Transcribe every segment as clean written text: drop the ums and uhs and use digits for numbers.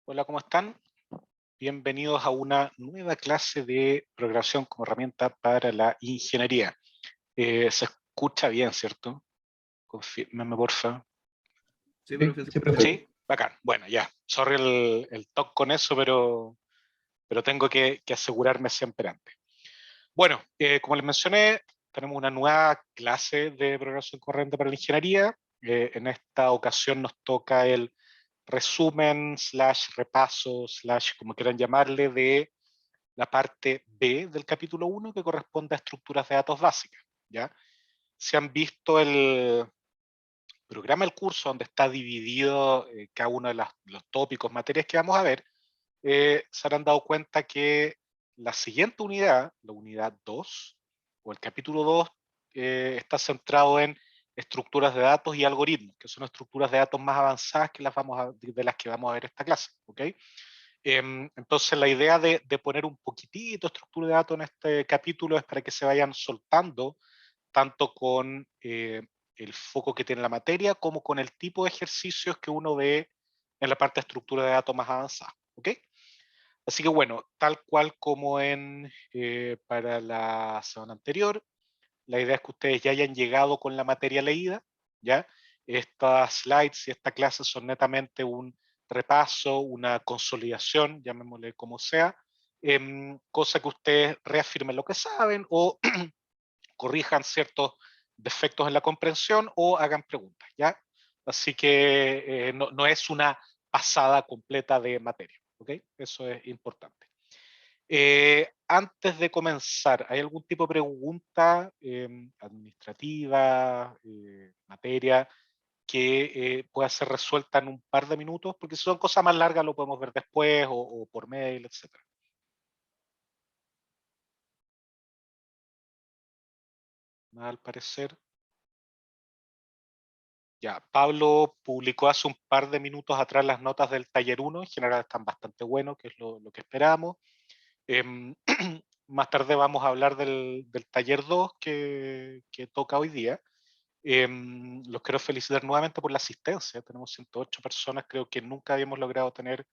Hola, ¿cómo están? Bienvenidos a una nueva clase de programación como herramienta para la ingeniería. Se escucha bien, ¿cierto? Confírmeme, porfa. Sí, profe, se Sí, escucha profe. bien. Sí, bacán. Bueno, ya. Sorry el toque con eso, pero tengo que asegurarme siempre antes. Bueno, como les mencioné, tenemos una nueva clase de programación corriente para la ingeniería. En esta ocasión nos toca el resumen, slash repaso, slash como quieran llamarle, de la parte B del capítulo 1 que corresponde a estructuras de datos básicas. ¿Ya? Si han visto el programa del curso donde está dividido cada uno de los tópicos, materias que vamos a ver, se habrán dado cuenta que la siguiente unidad, la unidad 2, o el capítulo 2, está centrado en estructuras de datos y algoritmos, que son estructuras de datos más avanzadas que de las que vamos a ver esta clase. ¿Okay? Entonces la idea de poner un poquitito de estructura de datos en este capítulo es para que se vayan soltando tanto con el foco que tiene la materia como con el tipo de ejercicios que uno ve en la parte de estructura de datos más avanzada. ¿Ok? Así que bueno, tal cual como para la semana anterior, la idea es que ustedes ya hayan llegado con la materia leída, ¿ya? Estas slides y esta clase son netamente un repaso, una consolidación, llamémosle como sea, cosa que ustedes reafirmen lo que saben o corrijan ciertos defectos en la comprensión o hagan preguntas, ¿ya? Así que no es una pasada completa de materia, ¿ok? Eso es importante. Antes de comenzar, ¿hay algún tipo de pregunta administrativa, materia, que pueda ser resuelta en un par de minutos? Porque si son cosas más largas lo podemos ver después o por mail, etcétera. Al parecer. Ya, Pablo publicó hace un par de minutos atrás las notas del taller 1, en general están bastante buenos, que es lo que esperamos. Em, Más tarde vamos a hablar del taller 2 que toca hoy día. Los quiero felicitar nuevamente por la asistencia. Tenemos 108 personas, creo que nunca habíamos logrado tener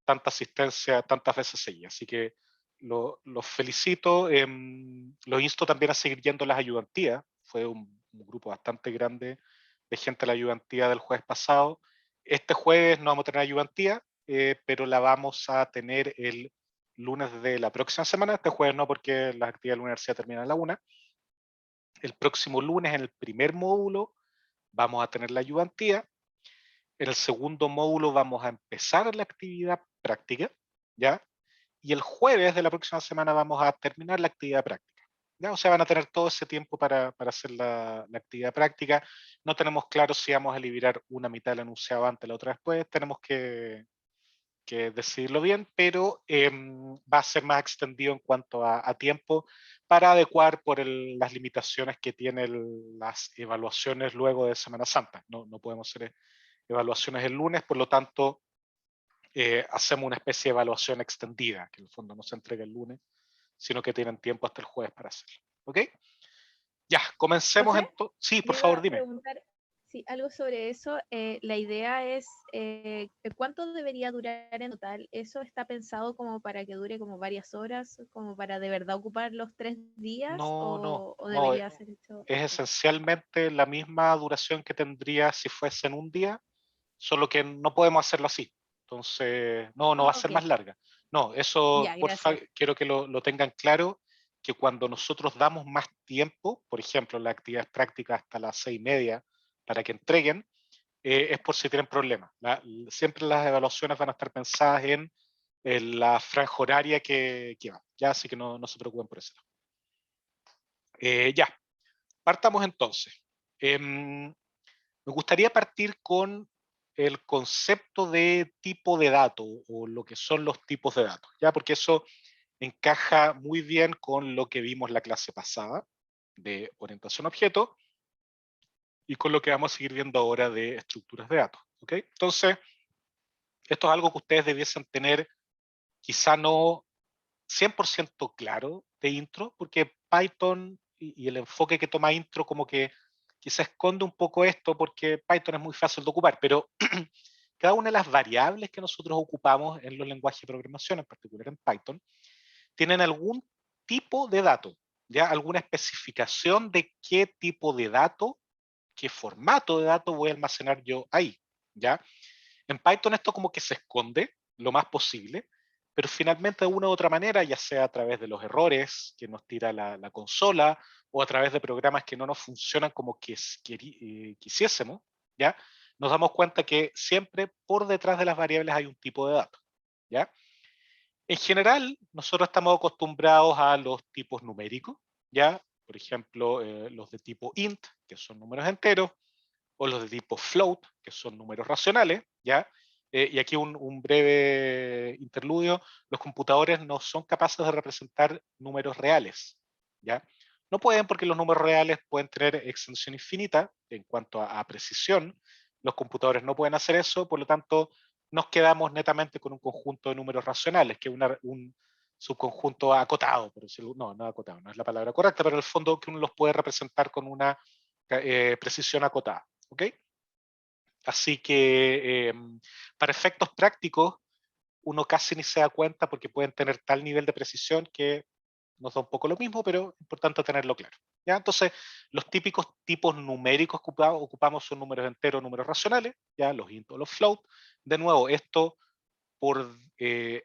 tanta asistencia tantas veces seguidas. Así que los felicito. Los insto también a seguir yendo a las ayudantías. Fue un grupo bastante grande de gente a la ayudantía del jueves pasado. Este jueves no vamos a tener ayudantía, pero la vamos a tener el lunes de la próxima semana. Este jueves no, porque las actividades de la universidad terminan a la 1. El próximo lunes, en el primer módulo, vamos a tener la ayudantía. En el segundo módulo vamos a empezar la actividad práctica, ¿ya? Y el jueves de la próxima semana vamos a terminar la actividad práctica. ¿Ya? O sea, van a tener todo ese tiempo para hacer la actividad práctica. No tenemos claro si vamos a liberar una mitad del enunciado antes, la otra después. Tenemos que decidirlo bien, pero va a ser más extendido en cuanto a tiempo para adecuar por las limitaciones que tienen las evaluaciones luego de Semana Santa. No podemos hacer evaluaciones el lunes, por lo tanto, hacemos una especie de evaluación extendida, que en el fondo no se entrega el lunes, sino que tienen tiempo hasta el jueves para hacerlo. ¿Ok? Ya, comencemos Profe, entonces. Sí, por le iba favor, a dime. preguntar sí, algo sobre eso. La idea es cuánto debería durar en total. ¿Eso está pensado como para que dure como varias horas, como para de verdad ocupar los 3 días o No, debería ser hecho es antes? esencialmente la misma duración que tendría si fuese en un día, solo que no podemos hacerlo así. Entonces, no va a Ah, ser ok. más larga. No, eso, Ya, porfa, gracias. quiero que lo tengan claro, que cuando nosotros damos más tiempo, por ejemplo, las actividades prácticas hasta las 6:30 para que entreguen, es por si tienen problemas. Siempre las evaluaciones van a estar pensadas en la franja horaria que va, ya, así que no se preocupen por eso. Ya, partamos entonces. Me gustaría partir con el concepto de tipo de dato o lo que son los tipos de datos, ¿ya? Porque eso encaja muy bien con lo que vimos la clase pasada de orientación a objeto y con lo que vamos a seguir viendo ahora de estructuras de datos, ¿ok? Entonces, esto es algo que ustedes debiesen tener quizá no 100% claro de intro, porque Python y el enfoque que toma intro como que quizá esconde un poco esto porque Python es muy fácil de ocupar, pero cada una de las variables que nosotros ocupamos en los lenguajes de programación, en particular en Python, tienen algún tipo de dato, ya alguna especificación de qué tipo de dato, qué formato de dato voy a almacenar yo ahí, ¿ya? En Python esto como que se esconde lo más posible, pero finalmente de una u otra manera, ya sea a través de los errores que nos tira la consola o a través de programas que no nos funcionan como quisiésemos, ¿ya? Nos damos cuenta que siempre por detrás de las variables hay un tipo de dato, ¿ya? En general, nosotros estamos acostumbrados a los tipos numéricos, ¿ya? Por ejemplo, los de tipo int, que son números enteros, o los de tipo float, que son números racionales, ¿ya? Y aquí un breve interludio, los computadores no son capaces de representar números reales, ¿ya? No pueden porque los números reales pueden tener extensión infinita en cuanto a precisión, los computadores no pueden hacer eso, por lo tanto nos quedamos netamente con un conjunto de números racionales, que es un subconjunto acotado, por decirlo, no acotado, no es la palabra correcta, pero en el fondo que uno los puede representar con una precisión acotada. ¿Ok? Así que para efectos prácticos, uno casi ni se da cuenta porque pueden tener tal nivel de precisión que nos da un poco lo mismo, pero es importante tenerlo claro. ¿Ya? Entonces, los típicos tipos numéricos que ocupamos son números enteros, números racionales, ya los int o los float. De nuevo, esto por, eh,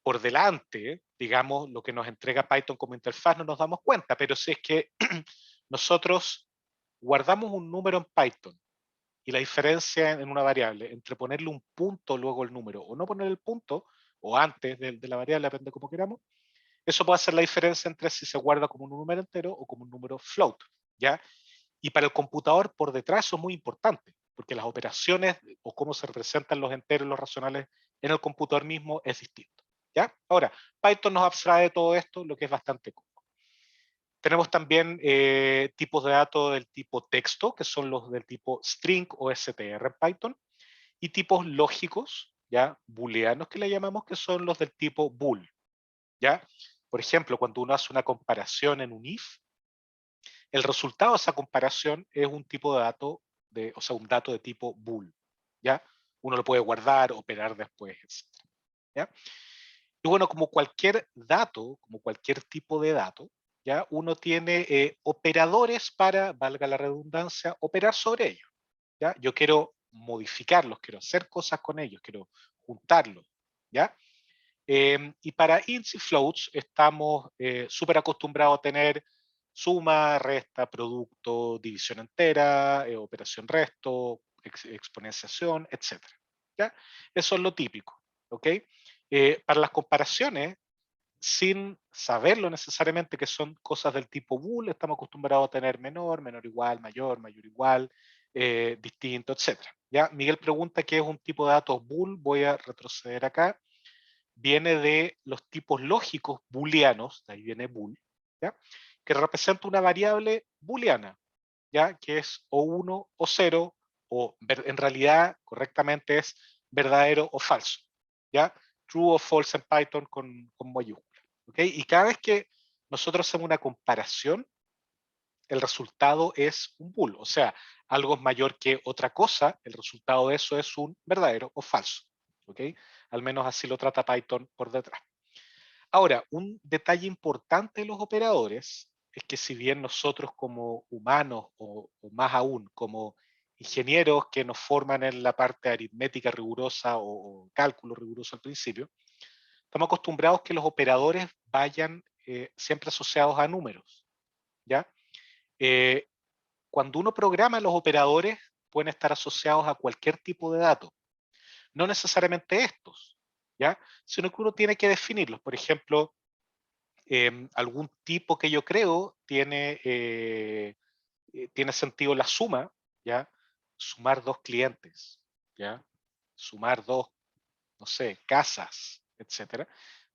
por delante, digamos, lo que nos entrega Python como interfaz no nos damos cuenta, pero si es que nosotros guardamos un número en Python y la diferencia en una variable entre ponerle un punto luego el número o no poner el punto, o antes de la variable, depende como queramos, eso puede hacer la diferencia entre si se guarda como un número entero o como un número float, ¿ya? Y para el computador por detrás eso es muy importante, porque las operaciones o cómo se representan los enteros y los racionales en el computador mismo es distinto, ¿ya? Ahora, Python nos abstrae de todo esto, lo que es bastante cómodo. Tenemos también tipos de datos del tipo texto, que son los del tipo string o str en Python, y tipos lógicos, ya booleanos que le llamamos, que son los del tipo bool, ya. Por ejemplo, cuando uno hace una comparación en un if, el resultado de esa comparación es un tipo de dato, o sea, un dato de tipo bool, ya. Uno lo puede guardar, operar después, etc. ¿Ya? Y bueno, como cualquier dato, como cualquier tipo de dato, ¿ya? Uno tiene operadores para, valga la redundancia, operar sobre ellos. ¿Ya? Yo quiero modificarlos, quiero hacer cosas con ellos, quiero juntarlos. ¿Ya? Y para ints y floats estamos súper acostumbrados a tener suma, resta, producto, división entera, operación resto, exponenciación, etc. ¿Ya? Eso es lo típico. ¿Ok? Para las comparaciones, sin saberlo necesariamente que son cosas del tipo bool, estamos acostumbrados a tener menor, menor igual, mayor, mayor igual, distinto, etc. ¿Ya? Miguel pregunta qué es un tipo de datos bool, voy a retroceder acá. Viene de los tipos lógicos booleanos, de ahí viene bool, ¿ya? Que representa una variable booleana, ¿ya? Que es o 1 o 0, o en realidad correctamente es verdadero o falso, ¿ya? True o false en Python con mayúsculas, ¿ok? Y cada vez que nosotros hacemos una comparación, el resultado es un bool, o sea, algo es mayor que otra cosa, el resultado de eso es un verdadero o falso, ¿ok? Al menos así lo trata Python por detrás. Ahora, un detalle importante de los operadores es que si bien nosotros como humanos o más aún como ingenieros que nos forman en la parte aritmética rigurosa o cálculo riguroso al principio, estamos acostumbrados que los operadores vayan siempre asociados a números, ¿ya? Eh, Cuando uno programa los operadores pueden estar asociados a cualquier tipo de dato, no necesariamente estos, ¿ya? Sino que uno tiene que definirlos. Por ejemplo, algún tipo que yo creo tiene sentido la suma, ¿ya? Sumar dos clientes, ¿ya? Sumar dos, no sé, casas, etcétera.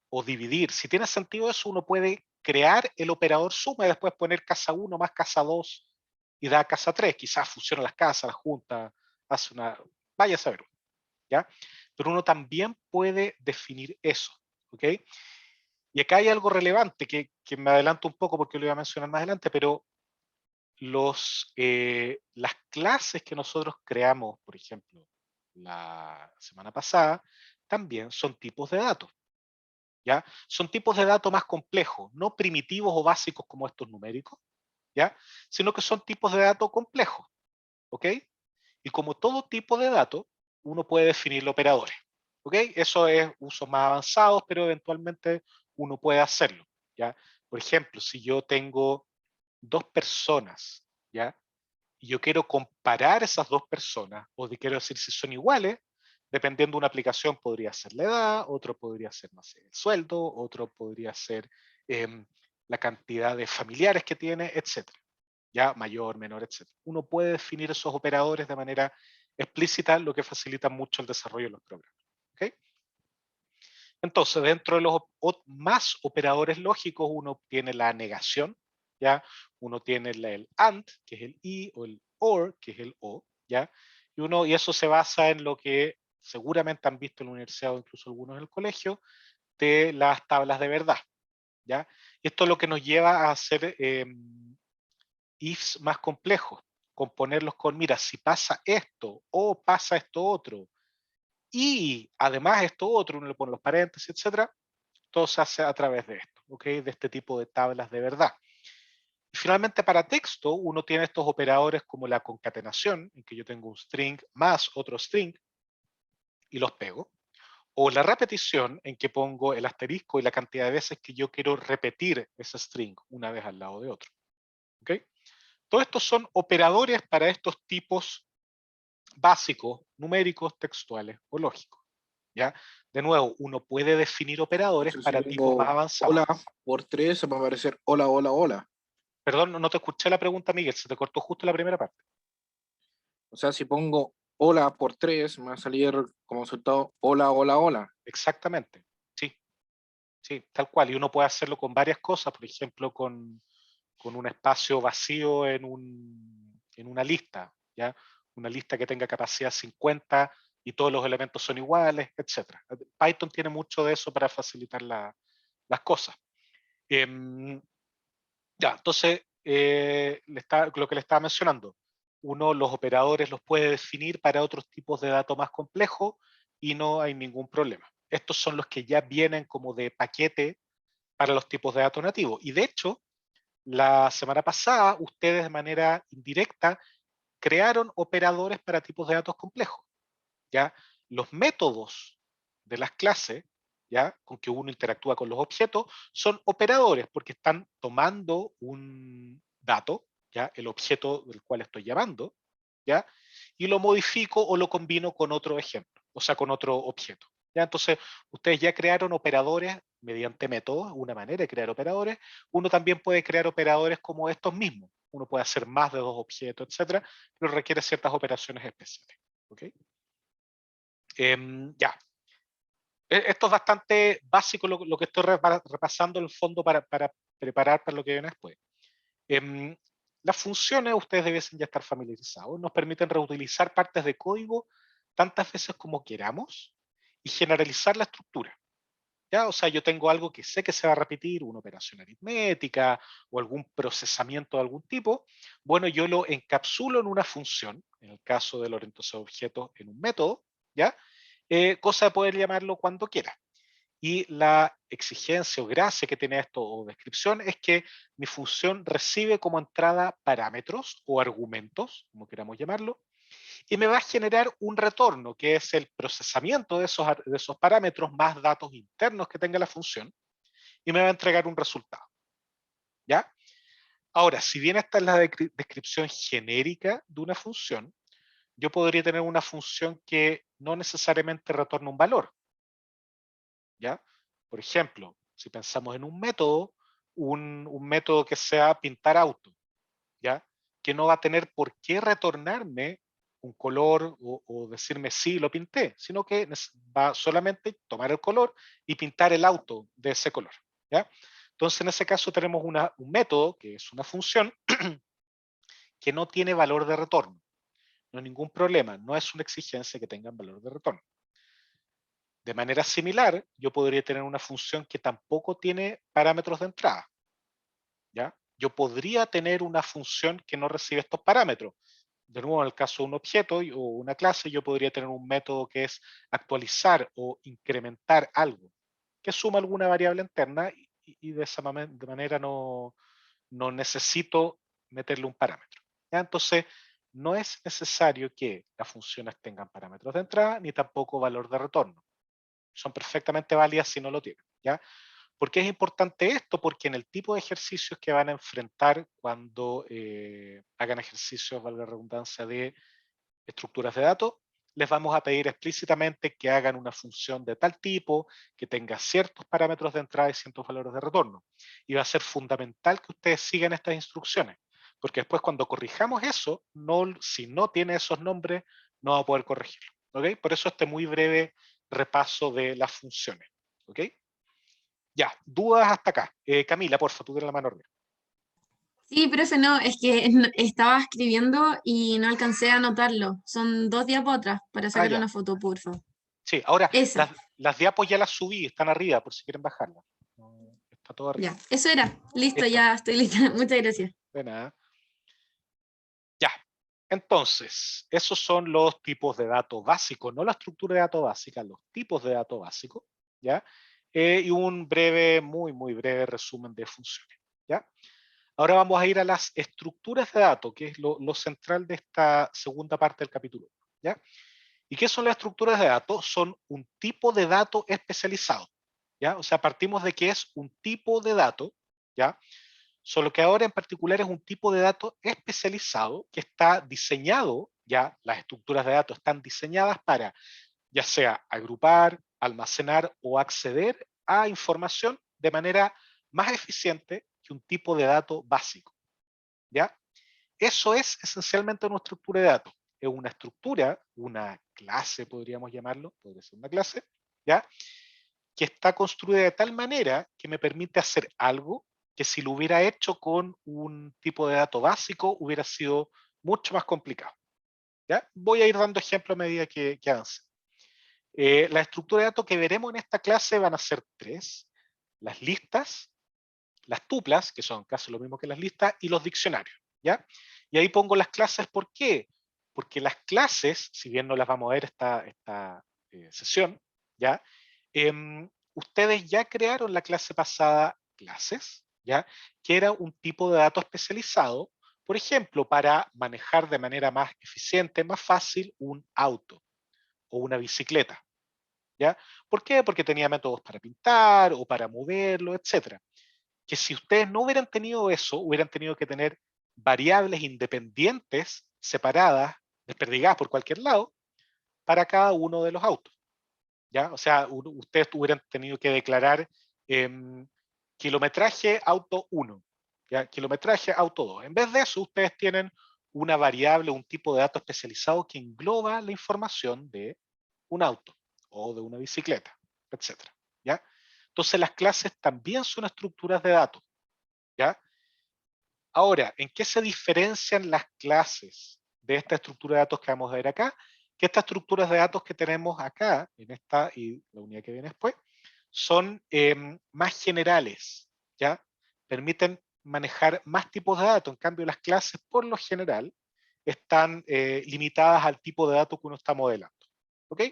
O dividir. Si tiene sentido eso, uno puede crear el operador suma y después poner casa 1 más casa 2 y da casa 3. Quizás fusiona las casas, las junta, hace una... Vaya a saber, ¿ya? Pero uno también puede definir eso, ¿ok? Y acá hay algo relevante que me adelanto un poco porque lo iba a mencionar más adelante, pero las clases que nosotros creamos, por ejemplo, la semana pasada, también son tipos de datos. ¿Ya? Son tipos de datos más complejos, no primitivos o básicos como estos numéricos, ¿ya? Sino que son tipos de datos complejos, ¿ok? Y como todo tipo de datos, uno puede definir operadores, ¿ok? Eso es usos más avanzados, pero eventualmente uno puede hacerlo, ¿ya? Por ejemplo, si yo tengo dos personas, ¿ya? Y yo quiero comparar esas dos personas, o quiero decir si son iguales, dependiendo de una aplicación podría ser la edad, otro podría ser, no sé, el sueldo, otro podría ser em, la cantidad de familiares que tiene, etcétera. Ya mayor, menor, etcétera. Uno puede definir esos operadores de manera explícita, lo que facilita mucho el desarrollo de los programas. ¿Ok? Entonces, dentro de los más operadores lógicos, uno tiene la negación, ¿ya? Uno tiene el AND, que es el I, o el OR, que es el O, ¿ya? Y eso se basa en lo que seguramente han visto en la universidad o incluso algunos en el colegio, de las tablas de verdad, ¿ya? Y esto es lo que nos lleva a hacer ifs más complejos, componerlos con, mira, si pasa esto o pasa esto otro, y además esto otro, uno le pone los paréntesis, etcétera, todo se hace a través de esto, ¿ok? De este tipo de tablas de verdad. Y finalmente para texto, uno tiene estos operadores como la concatenación, en que yo tengo un string más otro string y los pego, o la repetición, en que pongo el asterisco y la cantidad de veces que yo quiero repetir ese string una vez al lado de otro, ¿ok? Todos estos son operadores para estos tipos básicos, numéricos, textuales o lógicos, ¿ya? De nuevo, uno puede definir operadores Entonces, si para tipos más pongo avanzados. hola por 3, se va a aparecer hola, hola, hola. Perdón, no te escuché la pregunta, Miguel, se te cortó justo la primera parte. O sea, si pongo hola por 3, me va a salir como resultado hola, hola, hola. Exactamente, sí, sí, tal cual. Y uno puede hacerlo con varias cosas, por ejemplo, con un espacio vacío en una lista, ¿ya? Una lista que tenga capacidad 50 y todos los elementos son iguales, etcétera. Python tiene mucho de eso para facilitar las cosas. Ya, entonces, lo que le estaba mencionando, uno los operadores los puede definir para otros tipos de datos más complejos y no hay ningún problema. Estos son los que ya vienen como de paquete para los tipos de datos nativos. Y de hecho, la semana pasada, ustedes de manera indirecta crearon operadores para tipos de datos complejos. ¿Ya? Los métodos de las clases, ¿ya? Con que uno interactúa con los objetos, son operadores porque están tomando un dato, ¿ya? El objeto del cual estoy llamando, ¿ya? Y lo modifico o lo combino con otro ejemplo, o sea, con otro objeto. ¿Ya? Entonces, ustedes ya crearon operadores mediante métodos, una manera de crear operadores. Uno también puede crear operadores como estos mismos. Uno puede hacer más de dos objetos, etcétera, pero requiere ciertas operaciones especiales. ¿Ok? Ya. Esto es bastante básico lo que estoy repasando en el fondo para preparar para lo que viene después. Em, las funciones, ustedes debiesen ya estar familiarizados, nos permiten reutilizar partes de código tantas veces como queramos y generalizar la estructura. ¿Ya? O sea, yo tengo algo que sé que se va a repetir, una operación aritmética o algún procesamiento de algún tipo. Bueno, yo lo encapsulo en una función, en el caso de la orientación de objetos, en un método, ¿ya? Cosa de poder llamarlo cuando quiera. Y la exigencia o gracia que tiene esto o descripción es que mi función recibe como entrada parámetros o argumentos, como queramos llamarlo, y me va a generar un retorno, que es el procesamiento de esos parámetros más datos internos que tenga la función, y me va a entregar un resultado. ¿Ya? Ahora, si bien esta es la descripción genérica de una función, yo podría tener una función que no necesariamente retorna un valor. ¿Ya? Por ejemplo, si pensamos en un método, un método que sea pintar auto, ¿ya? Que no va a tener por qué retornarme un color o decirme sí, lo pinté, sino que va solamente tomar el color y pintar el auto de ese color, ¿ya? Entonces, en ese caso tenemos un método, que es una función, que no tiene valor de retorno. No hay ningún problema, no es una exigencia que tengan valor de retorno. De manera similar, yo podría tener una función que tampoco tiene parámetros de entrada, ¿ya? Yo podría tener una función que no recibe estos parámetros. de nuevo, en el caso de un objeto o una clase, yo podría tener un método que es actualizar o incrementar algo, que suma alguna variable interna y de esa manera no necesito meterle un parámetro. ¿Ya? Entonces, no es necesario que las funciones tengan parámetros de entrada ni tampoco valor de retorno. Son perfectamente válidas si no lo tienen. ¿Ya? ¿Por qué es importante esto? Porque en el tipo de ejercicios que van a enfrentar cuando hagan ejercicios, valga la redundancia, de estructuras de datos, les vamos a pedir explícitamente que hagan una función de tal tipo, que tenga ciertos parámetros de entrada y ciertos valores de retorno. Y va a ser fundamental que ustedes sigan estas instrucciones, porque después cuando corrijamos eso, si no tiene esos nombres, no va a poder corregirlo. ¿Okay? Por eso este muy breve repaso de las funciones. ¿Okay? Ya, dudas hasta acá. Camila, porfa, tú tienes la mano arriba. Sí, profe, no, es que estaba escribiendo y no alcancé a anotarlo. Son 2 diapositivas para sacar Ya. una foto, porfa. Sí, ahora Esa, las diapos ya las subí, están arriba por si quieren bajarlas. Está todo arriba. ya, eso era. Listo, Listo. ya estoy lista. Muchas gracias. De nada. Ya. Entonces, esos son los tipos de datos básicos, no la estructura de datos básica, los tipos de datos básicos, ¿ya? Y un breve, muy breve resumen de funciones, ¿ya? Ahora vamos a ir a las estructuras de datos, que es lo central de esta segunda parte del capítulo, ¿ya? ¿Y qué son las estructuras de datos? Son un tipo de dato especializado, ¿ya? O sea, partimos de que es un tipo de dato, ¿ya? Solo que ahora en particular es un tipo de dato especializado que está diseñado, ya las estructuras de datos están diseñadas para ya sea agrupar, almacenar o acceder a información de manera más eficiente que un tipo de dato básico, ¿ya? Eso es esencialmente una estructura de datos. Es una estructura, una clase podríamos llamarlo, podría ser una clase, ¿ya? Que está construida de tal manera que me permite hacer algo que si lo hubiera hecho con un tipo de dato básico hubiera sido mucho más complicado. ¿Ya? Voy a ir dando ejemplos a medida que avance. La estructura de datos que veremos en esta clase van a ser 3. Las listas, las tuplas, que son casi lo mismo que las listas, y los diccionarios. ¿Ya? Y ahí pongo las clases, ¿por qué? Porque las clases, si bien no las vamos a ver esta sesión, ¿ya? Ustedes ya crearon la clase pasada clases, ¿ya? Que era un tipo de dato especializado, por ejemplo, para manejar de manera más eficiente, más fácil, un auto o una bicicleta, ¿ya? ¿Por qué? Porque tenía métodos para pintar o para moverlo, etcétera. Que si ustedes no hubieran tenido eso, hubieran tenido que tener variables independientes, separadas, desperdigadas por cualquier lado, para cada uno de los autos. ¿Ya? O sea, ustedes hubieran tenido que declarar kilometraje auto 1, ¿ya? Kilometraje auto 2. En vez de eso, ustedes tienen una variable, un tipo de dato especializado que engloba la información de un auto o de una bicicleta, etcétera, ¿ya? Entonces las clases también son estructuras de datos, ¿ya? Ahora, ¿en qué se diferencian las clases de esta estructura de datos que vamos a ver acá? Que estas estructuras de datos que tenemos acá, en esta y la unidad que viene después, son más generales, ¿ya? Permiten manejar más tipos de datos. En cambio, las clases, por lo general, están limitadas al tipo de datos que uno está modelando. ¿Ok?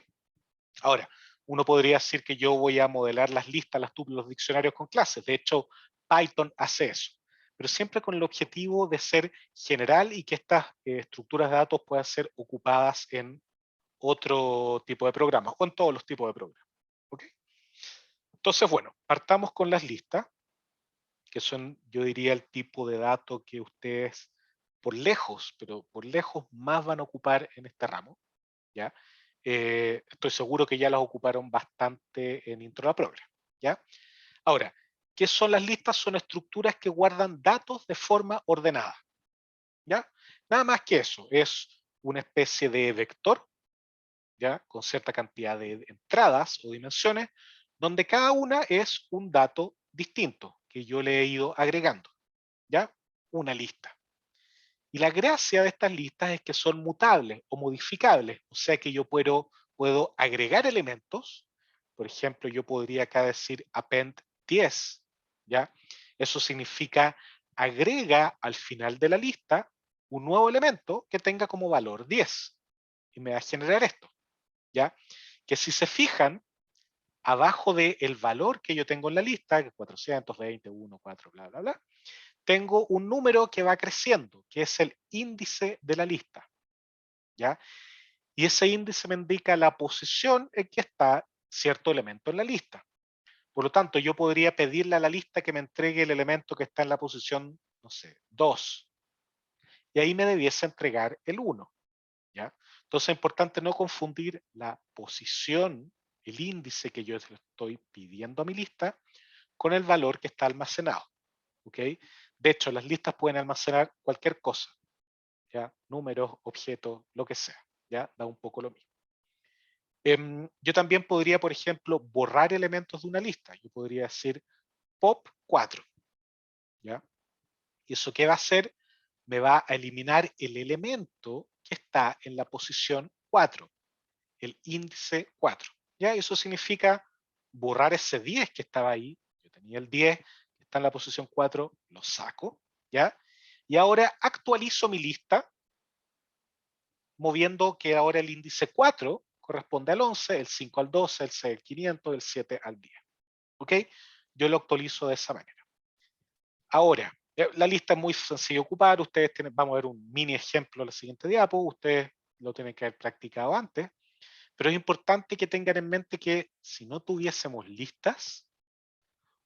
Ahora, uno podría decir que yo voy a modelar las listas, las tuplas, los diccionarios con clases. De hecho, Python hace eso. Pero siempre con el objetivo de ser general y que estas estructuras de datos puedan ser ocupadas en otro tipo de programas o en todos los tipos de programas. ¿Okay? Entonces, bueno, partamos con las listas, que son, yo diría, el tipo de datos que ustedes por lejos, pero por lejos más van a ocupar en este ramo. ¿Ya? Estoy seguro que ya las ocuparon bastante en Intro a la Progre, ¿ya? Ahora, ¿qué son las listas? Son estructuras que guardan datos de forma ordenada, ¿ya? Nada más que eso, es una especie de vector, ¿ya? Con cierta cantidad de entradas o dimensiones, donde cada una es un dato distinto que yo le he ido agregando, ¿ya? Una lista. Y la gracia de estas listas es que son mutables o modificables, o sea que yo puedo agregar elementos. Por ejemplo, yo podría acá decir append 10, ¿ya? Eso significa agrega al final de la lista un nuevo elemento que tenga como valor 10. Y me va a generar esto, ¿ya? Que si se fijan, abajo del valor que yo tengo en la lista, que es 420, 1, 4, bla, bla, bla, tengo un número que va creciendo, que es el índice de la lista, ¿ya? Y ese índice me indica la posición en que está cierto elemento en la lista. Por lo tanto, yo podría pedirle a la lista que me entregue el elemento que está en la posición, no sé, 2. Y ahí me debiese entregar el 1, ¿ya? Entonces es importante no confundir la posición, el índice que yo estoy pidiendo a mi lista, con el valor que está almacenado, ¿ok? De hecho, las listas pueden almacenar cualquier cosa, ¿ya? Números, objetos, lo que sea, ¿ya? Da un poco lo mismo. Yo también podría, por ejemplo, borrar elementos de una lista. Yo podría decir pop 4, ¿ya? ¿Y eso qué va a hacer? Me va a eliminar el elemento que está en la posición 4, el índice 4. ¿Ya? Eso significa borrar ese 10 que estaba ahí. Yo tenía el 10, que está en la posición 4, lo saco, ¿ya? Y ahora actualizo mi lista, moviendo que ahora el índice 4 corresponde al 11, el 5 al 12, el 6 al 500, el 7 al 10. ¿Ok? Yo lo actualizo de esa manera. Ahora, la lista es muy sencilla de ocupar. Ustedes vamos a ver un mini ejemplo en la siguiente diapo. Ustedes lo tienen que haber practicado antes. Pero es importante que tengan en mente que si no tuviésemos listas,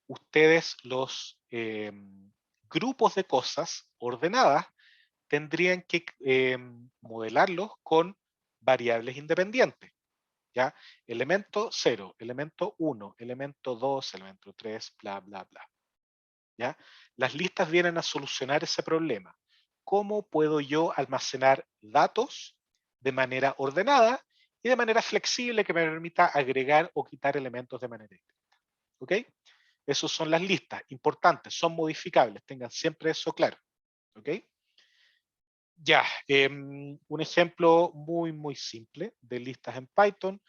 ustedes los grupos de cosas ordenadas tendrían que modelarlos con variables independientes. ¿Ya? Elemento 0, elemento 1, elemento 2, elemento 3, bla, bla, bla. ¿Ya? Las listas vienen a solucionar ese problema. ¿Cómo puedo yo almacenar datos de manera ordenada y de manera flexible que me permita agregar o quitar elementos de manera distinta? ¿Ok? Esas son las listas, importantes, son modificables, tengan siempre eso claro. ¿Ok? Ya, un ejemplo muy, muy simple de listas en Python.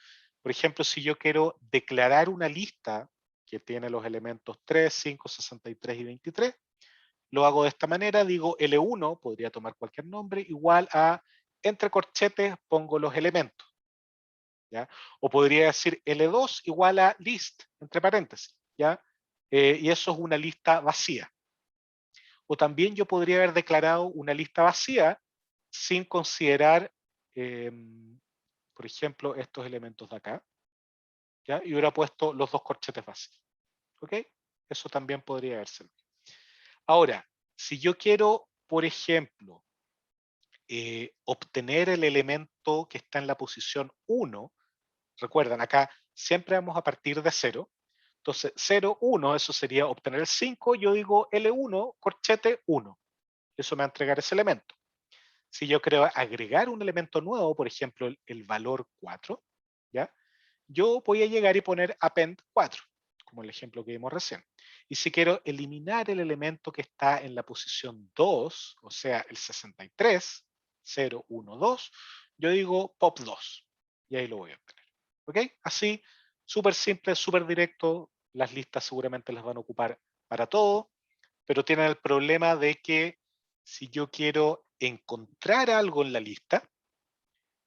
Por ejemplo, si yo quiero declarar una lista que tiene los elementos 3, 5, 63 y 23, lo hago de esta manera, digo L1, podría tomar cualquier nombre, igual a, entre corchetes, pongo los elementos. ¿Ya? O podría decir L2 igual a list, entre paréntesis. ¿Ya? Y eso es una lista vacía. O también yo podría haber declarado una lista vacía sin considerar, por ejemplo, estos elementos de acá. ¿Ya? Y hubiera puesto los dos corchetes vacíos. ¿Ok? Eso también podría haberse. Ahora, si yo quiero, por ejemplo, obtener el elemento que está en la posición 1, recuerdan, acá siempre vamos a partir de 0. Entonces, 0, 1, eso sería obtener el 5. Yo digo L1, corchete 1. Eso me va a entregar ese elemento. Si yo quiero agregar un elemento nuevo, por ejemplo, el valor 4, ¿ya? Yo voy a llegar y poner append 4, como el ejemplo que vimos recién. Y si quiero eliminar el elemento que está en la posición 2, o sea, el 63, 0, 1, 2, yo digo pop 2. Y ahí lo voy a obtener. ¿Ok? Así, súper simple, súper directo. Las listas seguramente las van a ocupar para todo, pero tienen el problema de que si yo quiero encontrar algo en la lista,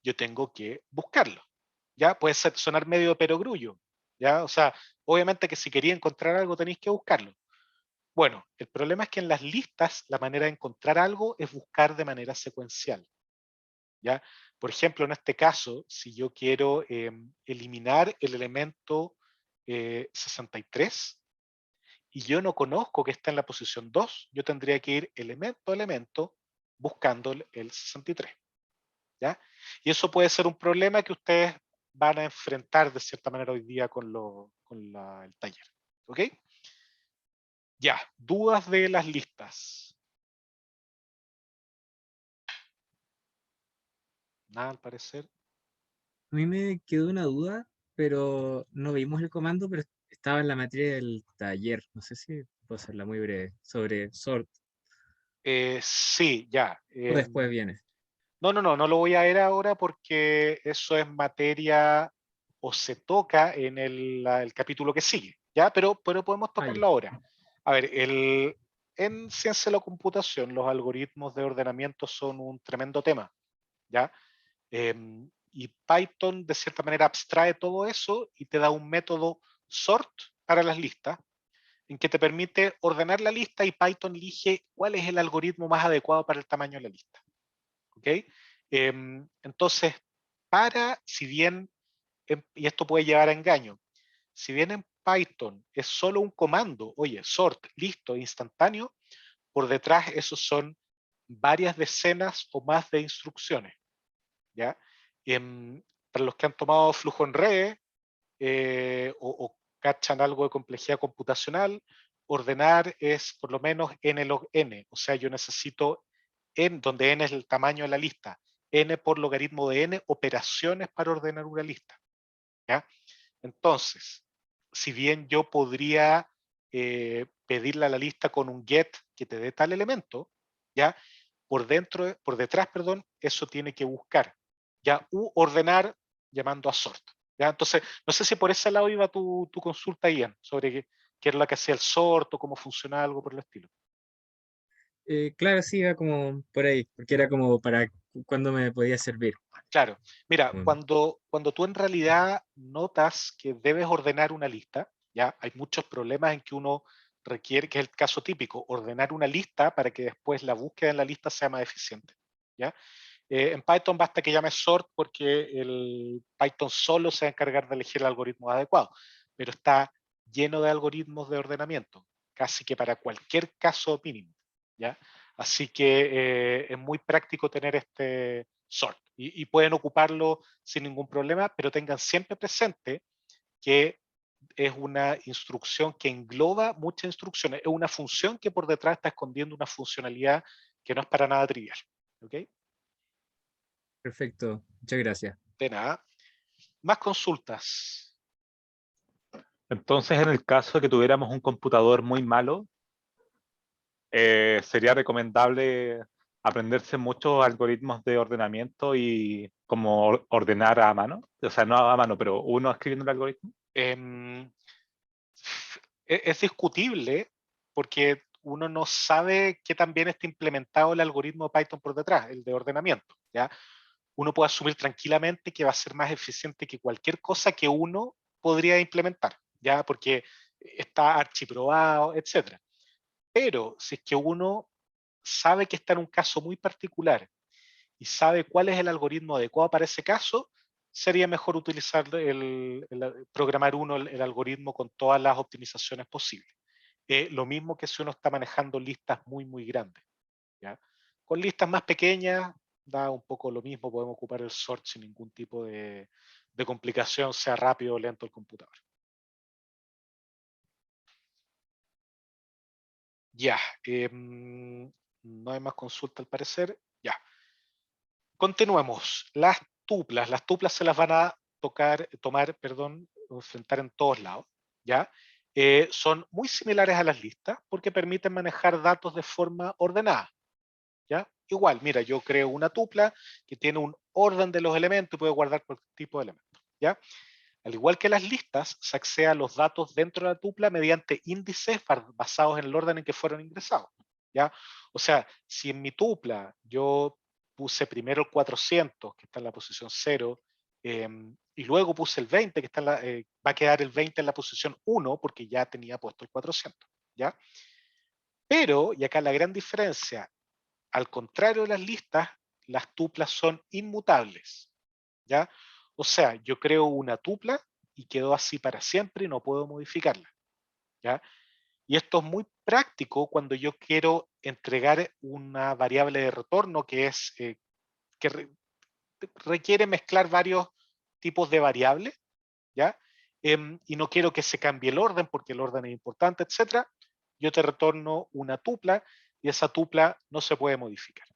yo tengo que buscarlo. ¿Ya? Puede sonar medio perogrullo, ¿ya? O sea, obviamente que si quería encontrar algo tenéis que buscarlo. Bueno, el problema es que en las listas la manera de encontrar algo es buscar de manera secuencial, ¿ya? Por ejemplo, en este caso, si yo quiero eliminar el elemento 63 y yo no conozco que está en la posición 2, yo tendría que ir elemento a elemento buscando el 63, ¿ya? Y eso puede ser un problema que ustedes van a enfrentar de cierta manera hoy día con el taller. ¿Ok? Ya, dudas de las listas. Nada al parecer. A mí me quedó una duda, pero no vimos el comando, pero estaba en la materia del taller. No sé si puedo hacerla muy breve, sobre sort, Sí, ya. o después viene. No lo voy a ver ahora porque eso es materia o se toca en el capítulo que sigue, ¿ya? Pero podemos Ah, ya. tocarlo ahora. A ver, en ciencia de la computación los algoritmos de ordenamiento son un tremendo tema, ¿ya? Y Python de cierta manera abstrae todo eso y te da un método sort para las listas, en que te permite ordenar la lista y Python elige cuál es el algoritmo más adecuado para el tamaño de la lista. ¿Ok? Entonces, si bien, y esto puede llevar a engaño, si bien en Python es solo un comando, oye, sort, listo, instantáneo, por detrás esos son varias decenas o más de instrucciones, ¿ya? Para los que han tomado flujo en red o cachan algo de complejidad computacional, ordenar es por lo menos n log n, o sea, yo necesito donde n es el tamaño de la lista, n por logaritmo de n operaciones para ordenar una lista, ¿ya? Entonces, si bien yo podría pedirle a la lista con un get que te dé tal elemento, ¿ya? Por detrás, perdón, eso tiene que buscar, ¿ya? U ordenar llamando a sort, ¿ya? Entonces, no sé si por ese lado iba tu consulta, Ian, sobre qué era lo que hacía el sort o cómo funciona algo por el estilo. Claro, sí, iba como por ahí, porque era como para cuándo me podía servir. Claro, mira, Mm. cuando tú en realidad notas que debes ordenar una lista, ya hay muchos problemas en que uno requiere, que es el caso típico, ordenar una lista para que después la búsqueda en la lista sea más eficiente, ¿ya? En Python basta que llames sort porque el Python solo se va a encargar de elegir el algoritmo adecuado, pero está lleno de algoritmos de ordenamiento, casi que para cualquier caso mínimo, ¿ya? Así que es muy práctico tener este sort y pueden ocuparlo sin ningún problema, pero tengan siempre presente que es una instrucción que engloba muchas instrucciones, es una función que por detrás está escondiendo una funcionalidad que no es para nada trivial. ¿Ok? Perfecto, muchas gracias. De nada. Más consultas. Entonces, en el caso de que tuviéramos un computador muy malo, sería recomendable aprenderse muchos algoritmos de ordenamiento y como ordenar a mano. O sea, no a mano, pero uno escribiendo el algoritmo. Es discutible porque uno no sabe qué tan bien está implementado el algoritmo de Python por detrás, el de ordenamiento, ¿ya? Uno puede asumir tranquilamente que va a ser más eficiente que cualquier cosa que uno podría implementar, ¿ya? Porque está archiprobado, etc. Pero si es que uno sabe que está en un caso muy particular y sabe cuál es el algoritmo adecuado para ese caso, sería mejor utilizar programar uno el algoritmo con todas las optimizaciones posibles. Lo mismo que si uno está manejando listas muy, muy grandes, ¿ya? Con listas más pequeñas da un poco lo mismo, podemos ocupar el sort sin ningún tipo de complicación, sea rápido o lento el computador. Ya, no hay más consulta al parecer. Ya. Continuemos. Las tuplas se las van a enfrentar en todos lados, ¿ya? Son muy similares a las listas porque permiten manejar datos de forma ordenada, ¿ya? Igual, mira, yo creo una tupla que tiene un orden de los elementos y puede guardar cualquier tipo de elemento, ¿ya? Al igual que las listas, se accede a los datos dentro de la tupla mediante índices basados en el orden en que fueron ingresados, ¿ya? O sea, si en mi tupla yo puse primero el 400, que está en la posición 0, y luego puse el 20, que está va a quedar el 20 en la posición 1 porque ya tenía puesto el 400, ¿ya? Pero, y acá la gran diferencia, al contrario de las listas, las tuplas son inmutables, ¿ya? O sea, yo creo una tupla y quedó así para siempre y no puedo modificarla, ¿ya? Y esto es muy práctico cuando yo quiero entregar una variable de retorno que es que requiere mezclar varios tipos de variables, ¿ya? Y no quiero que se cambie el orden porque el orden es importante, etcétera. Yo te retorno una tupla y esa tupla no se puede modificar,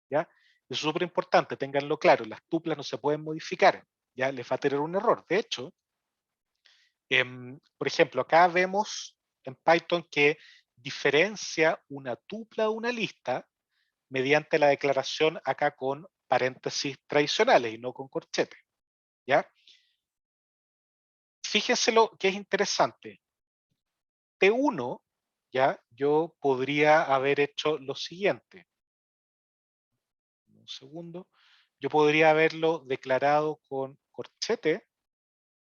¿ya? Eso es súper importante, ténganlo claro, las tuplas no se pueden modificar, ya les va a tener un error. De hecho, por ejemplo, acá vemos en Python que diferencia una tupla de una lista mediante la declaración acá con paréntesis tradicionales y no con corchetes, ¿ya? Fíjense lo que es interesante. T1, ya, yo podría haber hecho lo siguiente. Un segundo. Yo podría haberlo declarado con corchete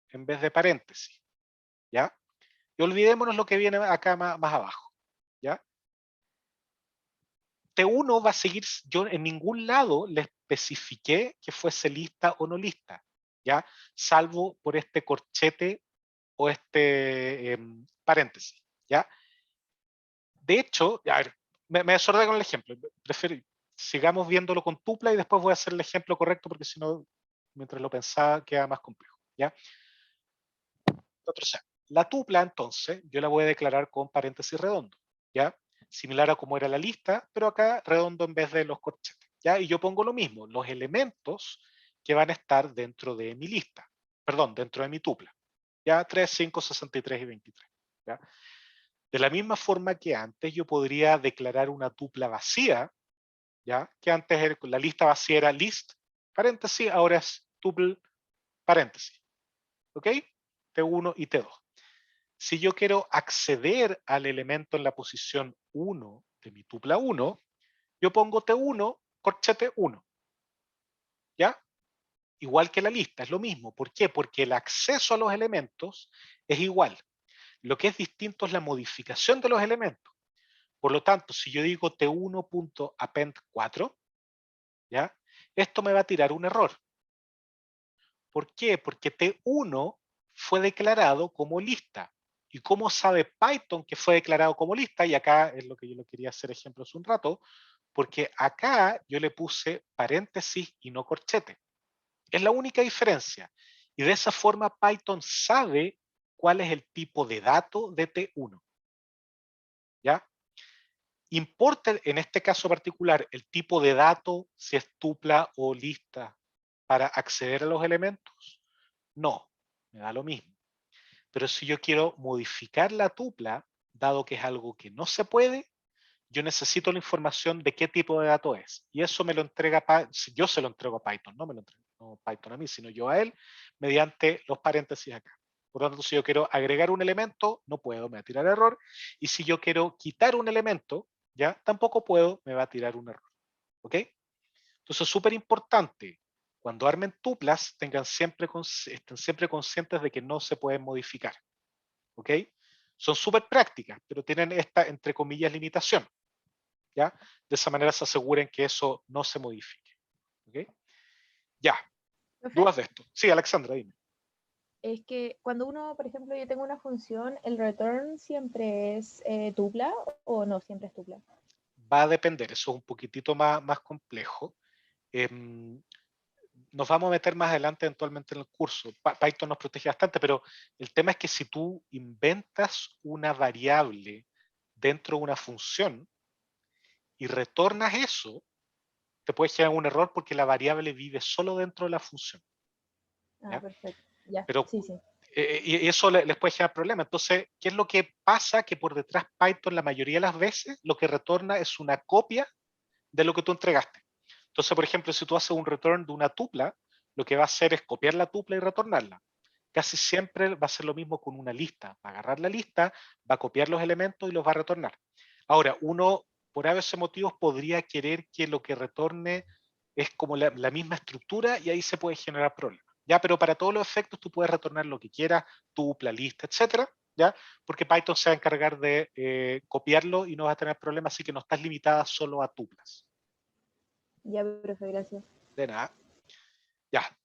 en vez de paréntesis, ¿ya? Y olvidémonos lo que viene acá más abajo, ¿ya? T1 va a seguir, yo en ningún lado le especifiqué que fuese lista o no lista, ¿ya? Salvo por este corchete o este paréntesis, ¿ya? De hecho, a ver, me desordé con el ejemplo, sigamos viéndolo con tupla y después voy a hacer el ejemplo correcto porque si no, mientras lo pensaba, queda más complejo, ¿ya? La tupla, entonces, yo la voy a declarar con paréntesis redondo, ¿ya? Similar a como era la lista, pero acá redondo en vez de los corchetes, ¿ya? Y yo pongo lo mismo, los elementos que van a estar dentro de mi lista, perdón, dentro de mi tupla, ¿ya? 3, 5, 63 y 23, ¿ya? De la misma forma que antes, yo podría declarar una tupla vacía, ¿ya? Que antes la lista vacía era list, paréntesis, ahora es tuple, paréntesis, ¿ok? T1 y T2. Si yo quiero acceder al elemento en la posición 1 de mi tupla 1, yo pongo T1, corchete 1. ¿Ya? Igual que la lista, es lo mismo. ¿Por qué? Porque el acceso a los elementos es igual. Lo que es distinto es la modificación de los elementos. Por lo tanto, si yo digo T1.append4, ¿ya? Esto me va a tirar un error. ¿Por qué? Porque T1 fue declarado como lista. ¿Y cómo sabe Python que fue declarado como lista? Y acá es lo que yo le quería hacer ejemplo hace un rato, porque acá yo le puse paréntesis y no corchete. Es la única diferencia. Y de esa forma Python sabe cuál es el tipo de dato de T1. ¿Ya? ¿Importa en este caso particular el tipo de dato, si es tupla o lista, para acceder a los elementos? No, me da lo mismo. Pero si yo quiero modificar la tupla, dado que es algo que no se puede, yo necesito la información de qué tipo de dato es. Y eso me lo entrega, yo se lo entrego a Python, no me lo entrego no Python a mí, sino yo a él, mediante los paréntesis acá. Por lo tanto, si yo quiero agregar un elemento, no puedo, me va a tirar error. Y si yo quiero quitar un elemento, ya tampoco puedo, me va a tirar un error. ¿Ok? Entonces, es súper importante, cuando armen tuplas, estén siempre conscientes de que no se pueden modificar. ¿Ok? Son súper prácticas, pero tienen esta, entre comillas, limitación. ¿Ya? De esa manera se aseguren que eso no se modifique. ¿Ok? Ya. ¿Profe? ¿Dudas de esto? Sí, Alexandra, dime. Es que cuando uno, por ejemplo, yo tengo una función, ¿el return siempre es tupla o no siempre es tupla? Va a depender, eso es un poquitito más complejo. Nos vamos a meter más adelante eventualmente en el curso. Python nos protege bastante, pero el tema es que si tú inventas una variable dentro de una función y retornas eso, te puede generar un error porque la variable vive solo dentro de la función. Ah, ¿Ya? perfecto. Ya, Pero sí, sí. y eso les puede generar problemas. Entonces, ¿qué es lo que pasa? Que por detrás Python la mayoría de las veces lo que retorna es una copia de lo que tú entregaste. Entonces, por ejemplo, si tú haces un return de una tupla, lo que va a hacer es copiar la tupla y retornarla. Casi siempre va a ser lo mismo con una lista. Va a agarrar la lista, va a copiar los elementos y los va a retornar. Ahora, uno, por ABC motivos, podría querer que lo que retorne es como la misma estructura y ahí se puede generar problemas. ¿Ya? Pero para todos los efectos tú puedes retornar lo que quieras, tupla, lista, etcétera, ¿ya? Porque Python se va a encargar de copiarlo y no vas a tener problemas, así que no estás limitada solo a tuplas. Ya, profe, gracias. De nada. Ya,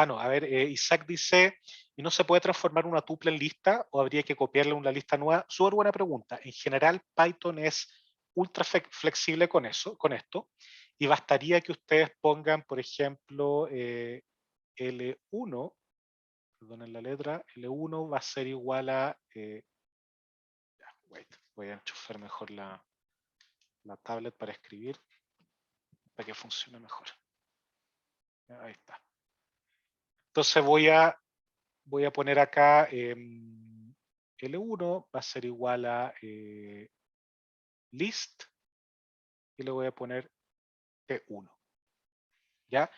no, a ver, Isaac dice, ¿y no se puede transformar una tupla en lista o habría que copiarla en una lista nueva? Súper buena pregunta. En general, Python es ultra flexible con esto, y bastaría que ustedes pongan, por ejemplo, L1, perdonen la letra, L1 va a ser igual a, voy a enchufar mejor la tablet para escribir, para que funcione mejor. Ahí está. Entonces voy a poner acá L1 va a ser igual a list y le voy a poner T1. ¿Ya?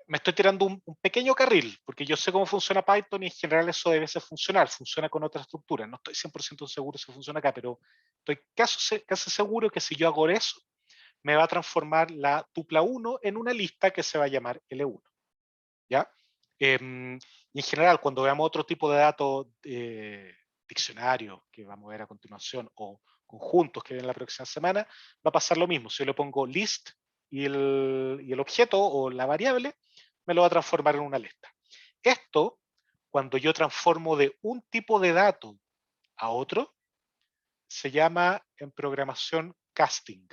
me estoy tirando un pequeño carril, porque yo sé cómo funciona Python y en general eso debe ser funcional, funciona con otra estructura. No estoy 100% seguro si funciona acá, pero estoy casi seguro que si yo hago eso, me va a transformar la tupla 1 en una lista que se va a llamar L1. ¿Ya? Y en general, cuando veamos otro tipo de datos, diccionarios, que vamos a ver a continuación, o conjuntos que vienen la próxima semana, va a pasar lo mismo. Si yo le pongo list y el objeto o la variable, me lo va a transformar en una lista. Esto, cuando yo transformo de un tipo de dato a otro, se llama en programación casting.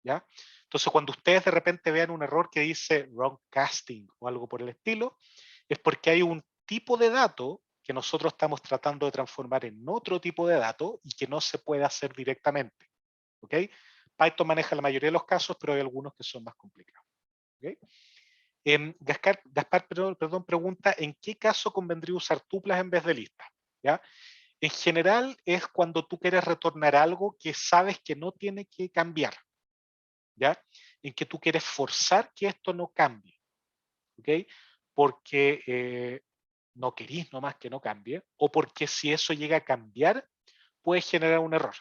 ¿Ya? Entonces, cuando ustedes de repente vean un error que dice wrong casting o algo por el estilo, es porque hay un tipo de dato que nosotros estamos tratando de transformar en otro tipo de dato y que no se puede hacer directamente. ¿Ok? Python maneja la mayoría de los casos, pero hay algunos que son más complicados. ¿Ok? Gaspar, perdón, pregunta, ¿en qué caso convendría usar tuplas en vez de listas? ¿Ya? En general es cuando tú quieres retornar algo que sabes que no tiene que cambiar. ¿Ya? En que tú quieres forzar que esto no cambie, ¿ok? Porque no querís nomás que no cambie, o porque si eso llega a cambiar, puede generar un error,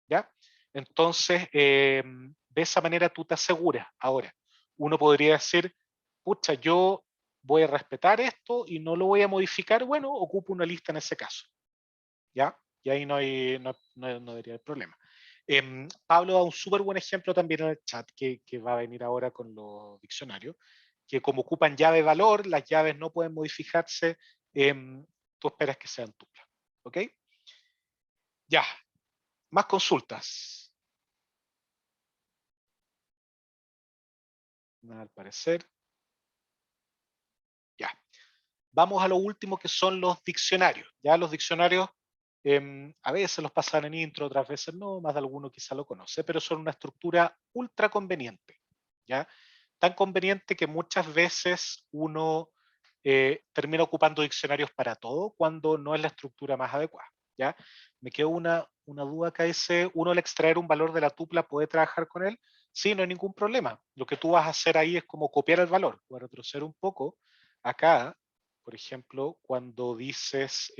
¿ya? Entonces, de esa manera tú te aseguras. Ahora, uno podría decir, pucha, yo voy a respetar esto y no lo voy a modificar, bueno, ocupo una lista en ese caso, ¿ya? Y ahí no debería haber problema. Pablo da un súper buen ejemplo también en el chat que va a venir ahora con los diccionarios, que como ocupan llave valor, las llaves no pueden modificarse, tú esperas que sean tuplas. ¿Ok? Ya, más consultas. Nada al parecer. Ya. Vamos a lo último que son los diccionarios. Ya los diccionarios a veces los pasan en intro, otras veces no, más de alguno quizá lo conoce, pero son una estructura ultra conveniente. ¿Ya? Tan conveniente que muchas veces uno termina ocupando diccionarios para todo cuando no es la estructura más adecuada. ¿Ya? Me quedó una duda acá, dice, ¿uno al extraer un valor de la tupla puede trabajar con él? Sí, no hay ningún problema. Lo que tú vas a hacer ahí es como copiar el valor. Voy a retroceder un poco. Acá, por ejemplo, cuando dices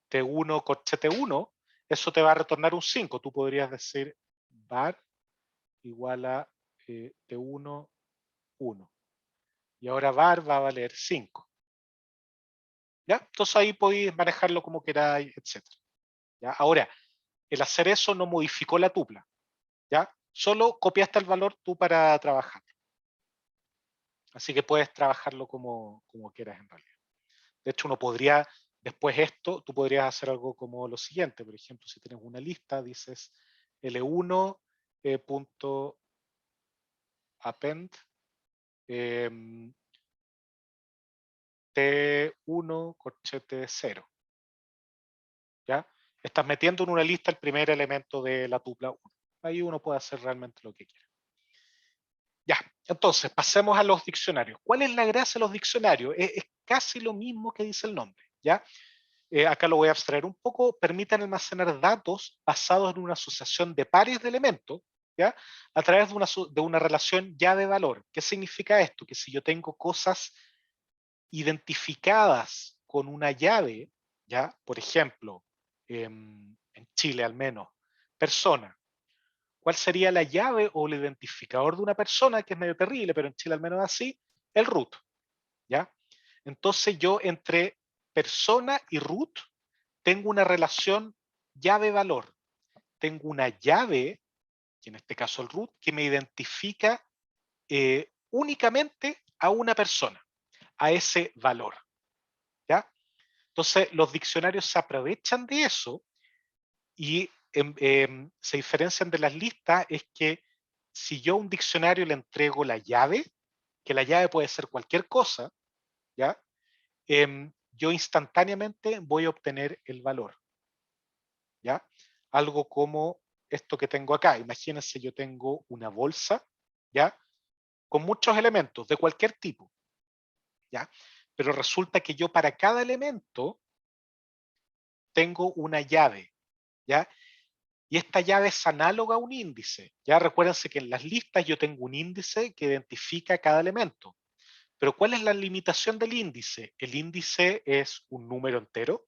T1 corchete 1, eso te va a retornar un 5. Tú podrías decir var igual a T1, 1. Y ahora var va a valer 5. ¿Ya? Entonces ahí podéis manejarlo como queráis, etc. ¿Ya? Ahora, el hacer eso no modificó la tupla. ¿Ya? Solo copiaste el valor tú para trabajar. Así que puedes trabajarlo como quieras en realidad. De hecho, uno podría, después esto, tú podrías hacer algo como lo siguiente. Por ejemplo, si tienes una lista, dices L1 punto append T1 corchete 0. ¿Ya? Estás metiendo en una lista el primer elemento de la tupla 1. Ahí uno puede hacer realmente lo que quiera. Ya, entonces pasemos a los diccionarios. ¿Cuál es la gracia de los diccionarios? Es casi lo mismo que dice el nombre. ¿Ya? Acá lo voy a abstraer un poco, permiten almacenar datos basados en una asociación de pares de elementos, ¿ya? A través de una relación llave-valor. ¿Qué significa esto? Que si yo tengo cosas identificadas con una llave, ¿ya? Por ejemplo, en Chile al menos, persona. ¿Cuál sería la llave o el identificador de una persona? Que es medio terrible, pero en Chile al menos así, el root, ¿ya? Entonces yo entre persona y root tengo una relación llave-valor. Tengo una llave, que en este caso el root, que me identifica únicamente a una persona, a ese valor. ¿Ya? Entonces los diccionarios se aprovechan de eso y se diferencian de las listas es que si yo a un diccionario le entrego la llave, que la llave puede ser cualquier cosa, ¿ya? Yo instantáneamente voy a obtener el valor. ¿Ya? Algo como esto que tengo acá. Imagínense, yo tengo una bolsa, ¿ya? Con muchos elementos de cualquier tipo, ¿ya? Pero resulta que yo para cada elemento tengo una llave, ¿ya? Y esta llave es análoga a un índice. Ya recuérdense que en las listas yo tengo un índice que identifica cada elemento. Pero ¿cuál es la limitación del índice? El índice es un número entero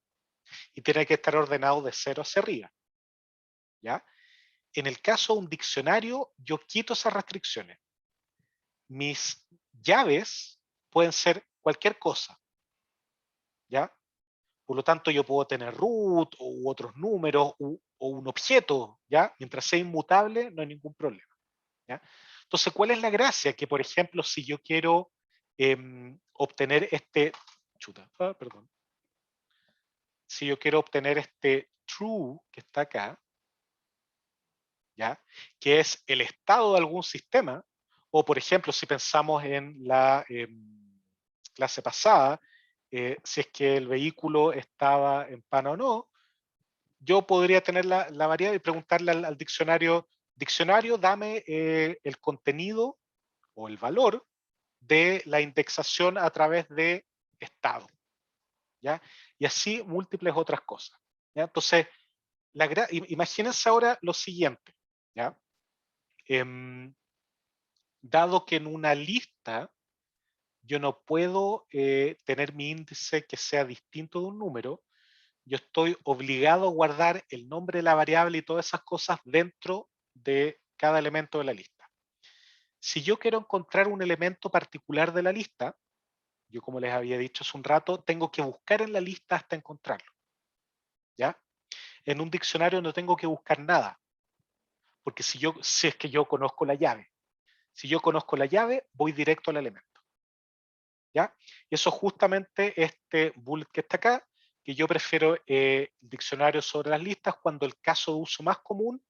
y tiene que estar ordenado de 0 hacia arriba. ¿Ya? En el caso de un diccionario, yo quito esas restricciones. Mis llaves pueden ser cualquier cosa. ¿Ya? Por lo tanto, yo puedo tener root u otros números o un objeto, ¿ya? Mientras sea inmutable, no hay ningún problema. ¿Ya? Entonces, ¿cuál es la gracia? Que, por ejemplo, si yo quiero obtener este... perdón. Si yo quiero obtener este true que está acá, ¿ya? Que es el estado de algún sistema, o por ejemplo, si pensamos en la clase pasada, si es que el vehículo estaba en pana o no, yo podría tener la variable y preguntarle al diccionario, dame el contenido o el valor de la indexación a través de estado, ¿ya? Y así múltiples otras cosas, ¿ya? Entonces, imagínense ahora lo siguiente, ¿ya? Dado que en una lista yo no puedo tener mi índice que sea distinto de un número, yo estoy obligado a guardar el nombre de la variable y todas esas cosas dentro de cada elemento de la lista. Si yo quiero encontrar un elemento particular de la lista, yo como les había dicho hace un rato, tengo que buscar en la lista hasta encontrarlo. ¿Ya? En un diccionario no tengo que buscar nada, porque si es que yo conozco la llave. Si yo conozco la llave, voy directo al elemento. ¿Ya? Y eso es justamente este bullet que está acá, que yo prefiero el diccionario sobre las listas cuando el caso de uso más común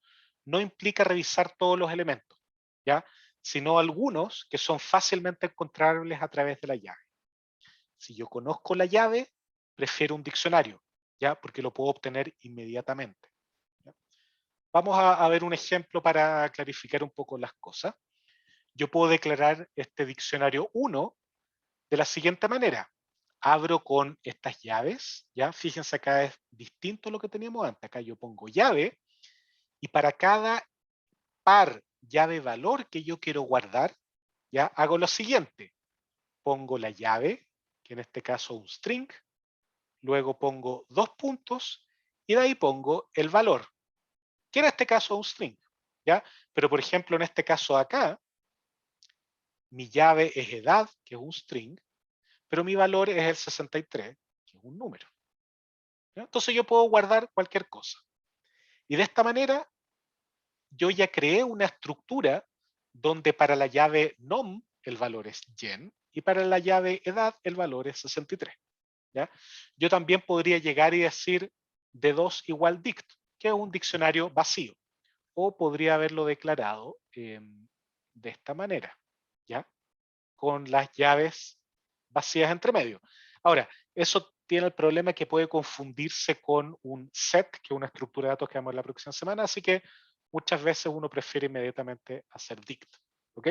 no implica revisar todos los elementos, ¿ya? Sino algunos que son fácilmente encontrables a través de la llave. Si yo conozco la llave, prefiero un diccionario, ¿ya? Porque lo puedo obtener inmediatamente. ¿Ya? Vamos a ver un ejemplo para clarificar un poco las cosas. Yo puedo declarar este diccionario 1 de la siguiente manera. Abro con estas llaves, ¿ya? Fíjense acá es distinto a lo que teníamos antes. Acá yo pongo llave y para cada par llave valor que yo quiero guardar, ¿ya? Hago lo siguiente. Pongo la llave, que en este caso un string, luego pongo 2 puntos y de ahí pongo el valor, que en este caso es un string, ¿ya? Pero por ejemplo en este caso acá, mi llave es edad, que es un string, pero mi valor es el 63, que es un número. ¿Ya? Entonces yo puedo guardar cualquier cosa. Y de esta manera, yo ya creé una estructura donde para la llave nom el valor es yen y para la llave edad el valor es 63. ¿Ya? Yo también podría llegar y decir D2 igual dict, que es un diccionario vacío. O podría haberlo declarado de esta manera, ¿ya? Con las llaves vacías entre medio. Ahora, eso tiene el problema que puede confundirse con un set, que es una estructura de datos que vamos a ver la próxima semana, así que muchas veces uno prefiere inmediatamente hacer dict. ¿Ok?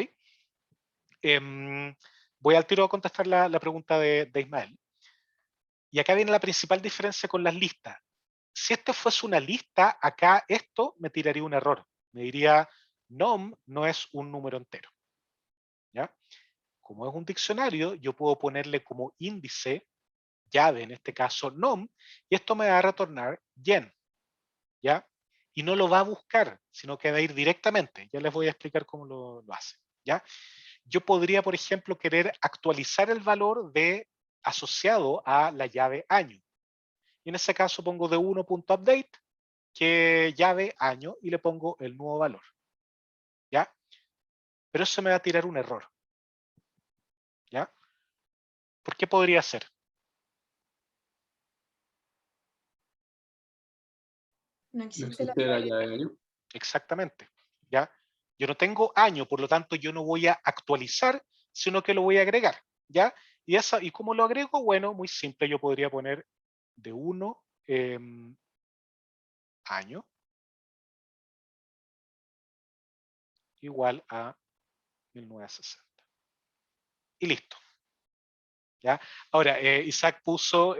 Voy al tiro a contestar la pregunta de Ismael. Y acá viene la principal diferencia con las listas. Si esto fuese una lista, acá esto me tiraría un error. Me diría, nom no es un número entero. ¿Ya? Como es un diccionario, yo puedo ponerle como índice llave, en este caso nom, y esto me va a retornar yen, ¿ya? Y no lo va a buscar, sino que va a ir directamente. Ya les voy a explicar cómo lo hace, ¿ya? Yo podría, por ejemplo, querer actualizar el valor asociado a la llave año. Y en ese caso pongo de 1.update, que llave año, y le pongo el nuevo valor, ¿ya? Pero eso me va a tirar un error, ¿ya? ¿Por qué podría ser? No No existe la existe la llave. llave de año. Exactamente, ¿ya? Yo no tengo año, por lo tanto yo no voy a actualizar, sino que lo voy a agregar, ¿ya? ¿Y cómo lo agrego? Bueno, muy simple, yo podría poner de 1 año igual a 1960. Y listo, ¿ya? Ahora, Isaac puso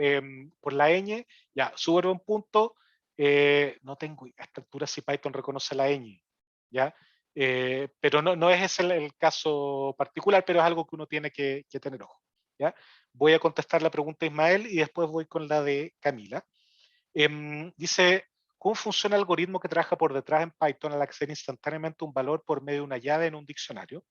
por la ñ, ya, súper buen punto. no tengo a esta altura si Python reconoce la ñ, ¿ya? Pero no es ese el caso particular, pero es algo que uno tiene que tener ojo, ¿ya? Voy a contestar la pregunta de Ismael y después voy con la de Camila. Dice, ¿cómo funciona el algoritmo que trabaja por detrás en Python al acceder instantáneamente un valor por medio de una llave en un diccionario?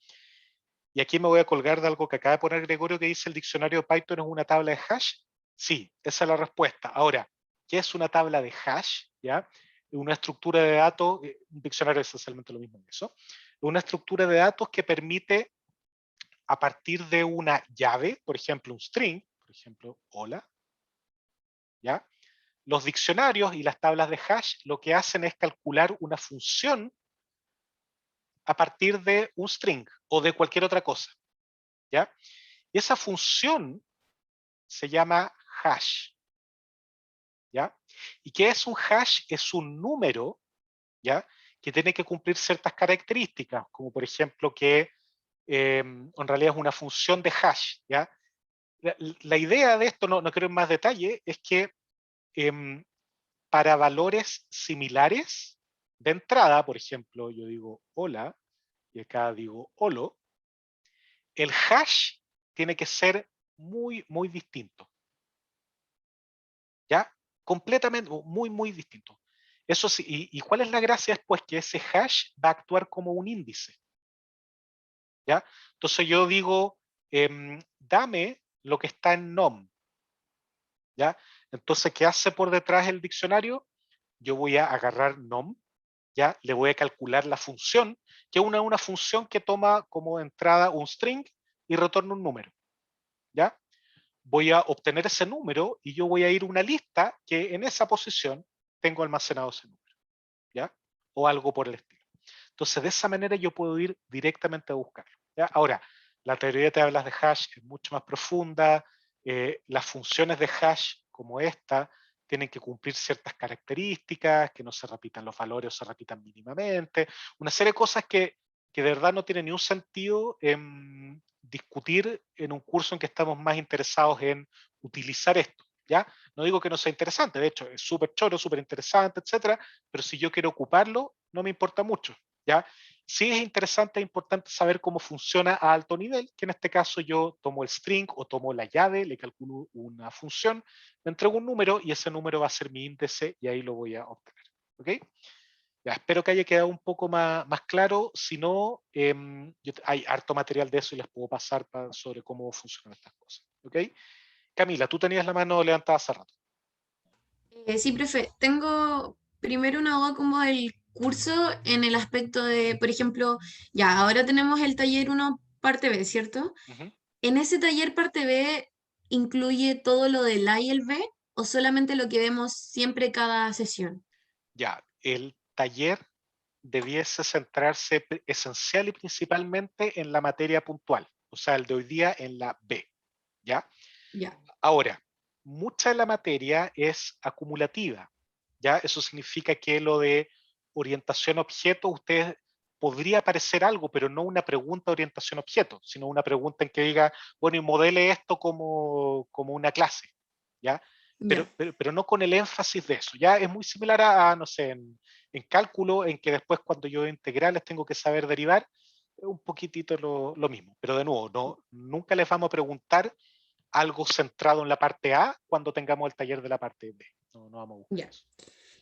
Y aquí me voy a colgar de algo que acaba de poner Gregorio, que dice el diccionario de Python es una tabla de hash. Sí, esa es la respuesta. Ahora, ¿qué es una tabla de hash? ¿Ya? Una estructura de datos, un diccionario es esencialmente lo mismo que eso. Una estructura de datos que permite, a partir de una llave, por ejemplo, un string, por ejemplo, hola, ¿ya? Los diccionarios y las tablas de hash lo que hacen es calcular una función a partir de un string o de cualquier otra cosa, ¿ya? Y esa función se llama hash, ¿ya? ¿Y qué es un hash? Es un número, ¿ya? Que tiene que cumplir ciertas características, como por ejemplo que en realidad es una función de hash, ¿ya? La idea de esto, no quiero en más detalle, es que para valores similares de entrada, por ejemplo, yo digo hola y acá digo holo, el hash tiene que ser muy, muy distinto. ¿Ya? Completamente, muy, muy distinto. Eso sí, ¿y cuál es la gracia después? Que ese hash va a actuar como un índice. ¿Ya? Entonces yo digo, dame lo que está en nom. ¿Ya? Entonces, ¿qué hace por detrás el diccionario? Yo voy a agarrar nom, ¿ya? Le voy a calcular la función, que es una función que toma como entrada un string y retorna un número. ¿Ya? Voy a obtener ese número y yo voy a ir a una lista que en esa posición tengo almacenado ese número, ¿ya? O algo por el estilo. Entonces, de esa manera yo puedo ir directamente a buscarlo, ¿ya? Ahora, la teoría de tablas de hash es mucho más profunda. Las funciones de hash como esta tienen que cumplir ciertas características, que no se repitan los valores o se repitan mínimamente. Una serie de cosas que de verdad no tienen ni un sentido discutir en un curso en que estamos más interesados en utilizar esto, ¿ya? No digo que no sea interesante, de hecho, es súper choro, súper interesante, etcétera, pero si yo quiero ocuparlo, no me importa mucho, ¿ya? Sí es interesante, es importante saber cómo funciona a alto nivel, que en este caso yo tomo el string o tomo la llave, le calculo una función, me entrego un número y ese número va a ser mi índice y ahí lo voy a obtener, ¿ok? Ya, espero que haya quedado un poco más claro. Si no, hay harto material de eso y les puedo pasar sobre cómo funcionan estas cosas. ¿Ok? Camila, tú tenías la mano levantada hace rato. Sí, profe, tengo primero una duda como el curso en el aspecto de, por ejemplo, ya, ahora tenemos el taller 1 parte B, ¿cierto? Ujú. ¿En ese taller parte B incluye todo lo del A y el B o solamente lo que vemos siempre cada sesión? Ya, el taller debiese centrarse esencial y principalmente en la materia puntual, o sea, el de hoy día en la B. ¿Ya? Ya, Ahora, mucha de la materia es acumulativa, ¿ya? Eso significa que lo de orientación objeto, usted podría parecer algo, pero no una pregunta de orientación objeto, sino una pregunta en que diga, bueno, y modele esto como una clase, ¿ya? ya, Pero no con el énfasis de eso, ¿ya? Es muy similar a no sé, en cálculo, en que después cuando yo integrales tengo que saber derivar, es un poquitito lo mismo. Pero de nuevo, nunca les vamos a preguntar algo centrado en la parte A cuando tengamos el taller de la parte B. No vamos a buscar ya. eso.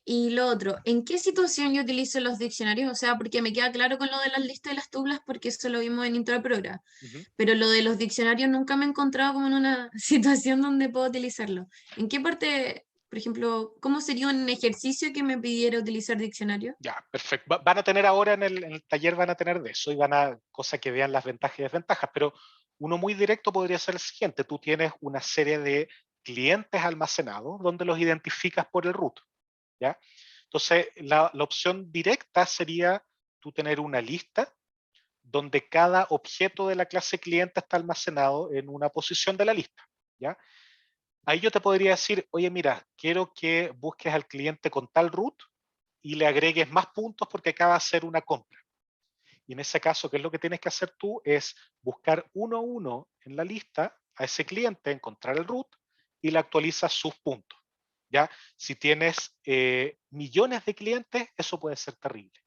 Y lo otro, ¿en qué situación yo utilizo los diccionarios? O sea, porque me queda claro con lo de las listas y las tublas, porque eso lo vimos en intro del programa. Ujú. Pero lo de los diccionarios nunca me he encontrado como en una situación donde puedo utilizarlo. ¿En qué parte, por ejemplo, cómo sería un ejercicio que me pidiera utilizar diccionario? Ya, perfecto. Van a tener ahora en el taller, van a tener de eso y cosa que vean las ventajas y desventajas, pero uno muy directo podría ser el siguiente. Tú tienes una serie de clientes almacenados donde los identificas por el root, ¿ya? Entonces, la opción directa sería tú tener una lista donde cada objeto de la clase cliente está almacenado en una posición de la lista, ¿ya? Ahí yo te podría decir, oye, mira, quiero que busques al cliente con tal root y le agregues más puntos porque acaba de hacer una compra. Y en ese caso, ¿qué es lo que tienes que hacer tú? Es buscar uno a uno en la lista a ese cliente, encontrar el root y le actualizas sus puntos, ¿ya? Si tienes millones de clientes, eso puede ser terrible,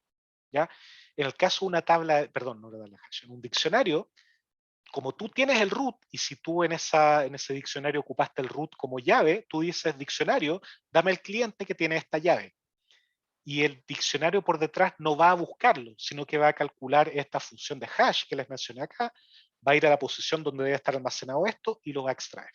¿ya? En el caso de una tabla, perdón, no la tabla hash, en un diccionario, como tú tienes el root, y si tú en ese diccionario ocupaste el root como llave, tú dices diccionario, dame el cliente que tiene esta llave. Y el diccionario por detrás no va a buscarlo, sino que va a calcular esta función de hash que les mencioné acá, va a ir a la posición donde debe estar almacenado esto y lo va a extraer,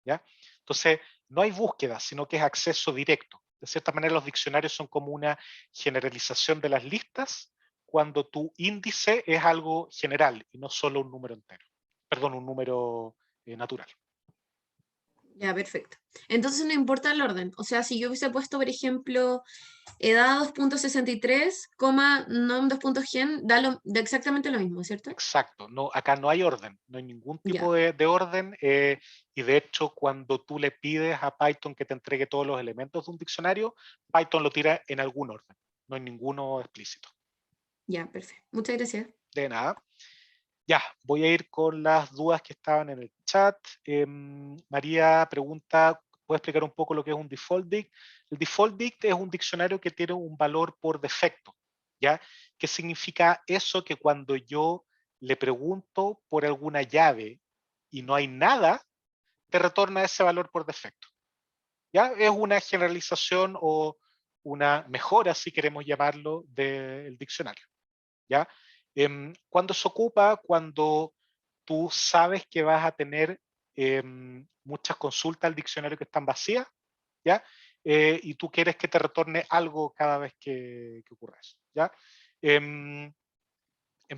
¿ya? Entonces, no hay búsqueda, sino que es acceso directo. De cierta manera, los diccionarios son como una generalización de las listas cuando tu índice es algo general y no solo un número entero. Perdón, un número natural. Ya, perfecto. Entonces no importa el orden. O sea, si yo hubiese puesto, por ejemplo, edad 2.63, nom 2.gen, da exactamente lo mismo, ¿cierto? Exacto. No, acá no hay orden, no hay ningún Ya. tipo de orden. Y de hecho, cuando tú le pides a Python que te entregue todos los elementos de un diccionario, Python lo tira en algún orden. No hay ninguno explícito. Ya, perfecto. Muchas gracias. De nada. Ya, voy a ir con las dudas que estaban en el chat. María pregunta, ¿puede explicar un poco lo que es un default dict? El default dict es un diccionario que tiene un valor por defecto, ¿ya? ¿Qué significa eso? Que cuando yo le pregunto por alguna llave y no hay nada, te retorna ese valor por defecto, ¿ya? Es una generalización o una mejora, si queremos llamarlo, del diccionario, ¿ya? ¿Cuándo se ocupa? Cuando tú sabes que vas a tener muchas consultas al diccionario que están vacías, ¿ya? Y tú quieres que te retorne algo cada vez que ocurra eso, ¿ya? En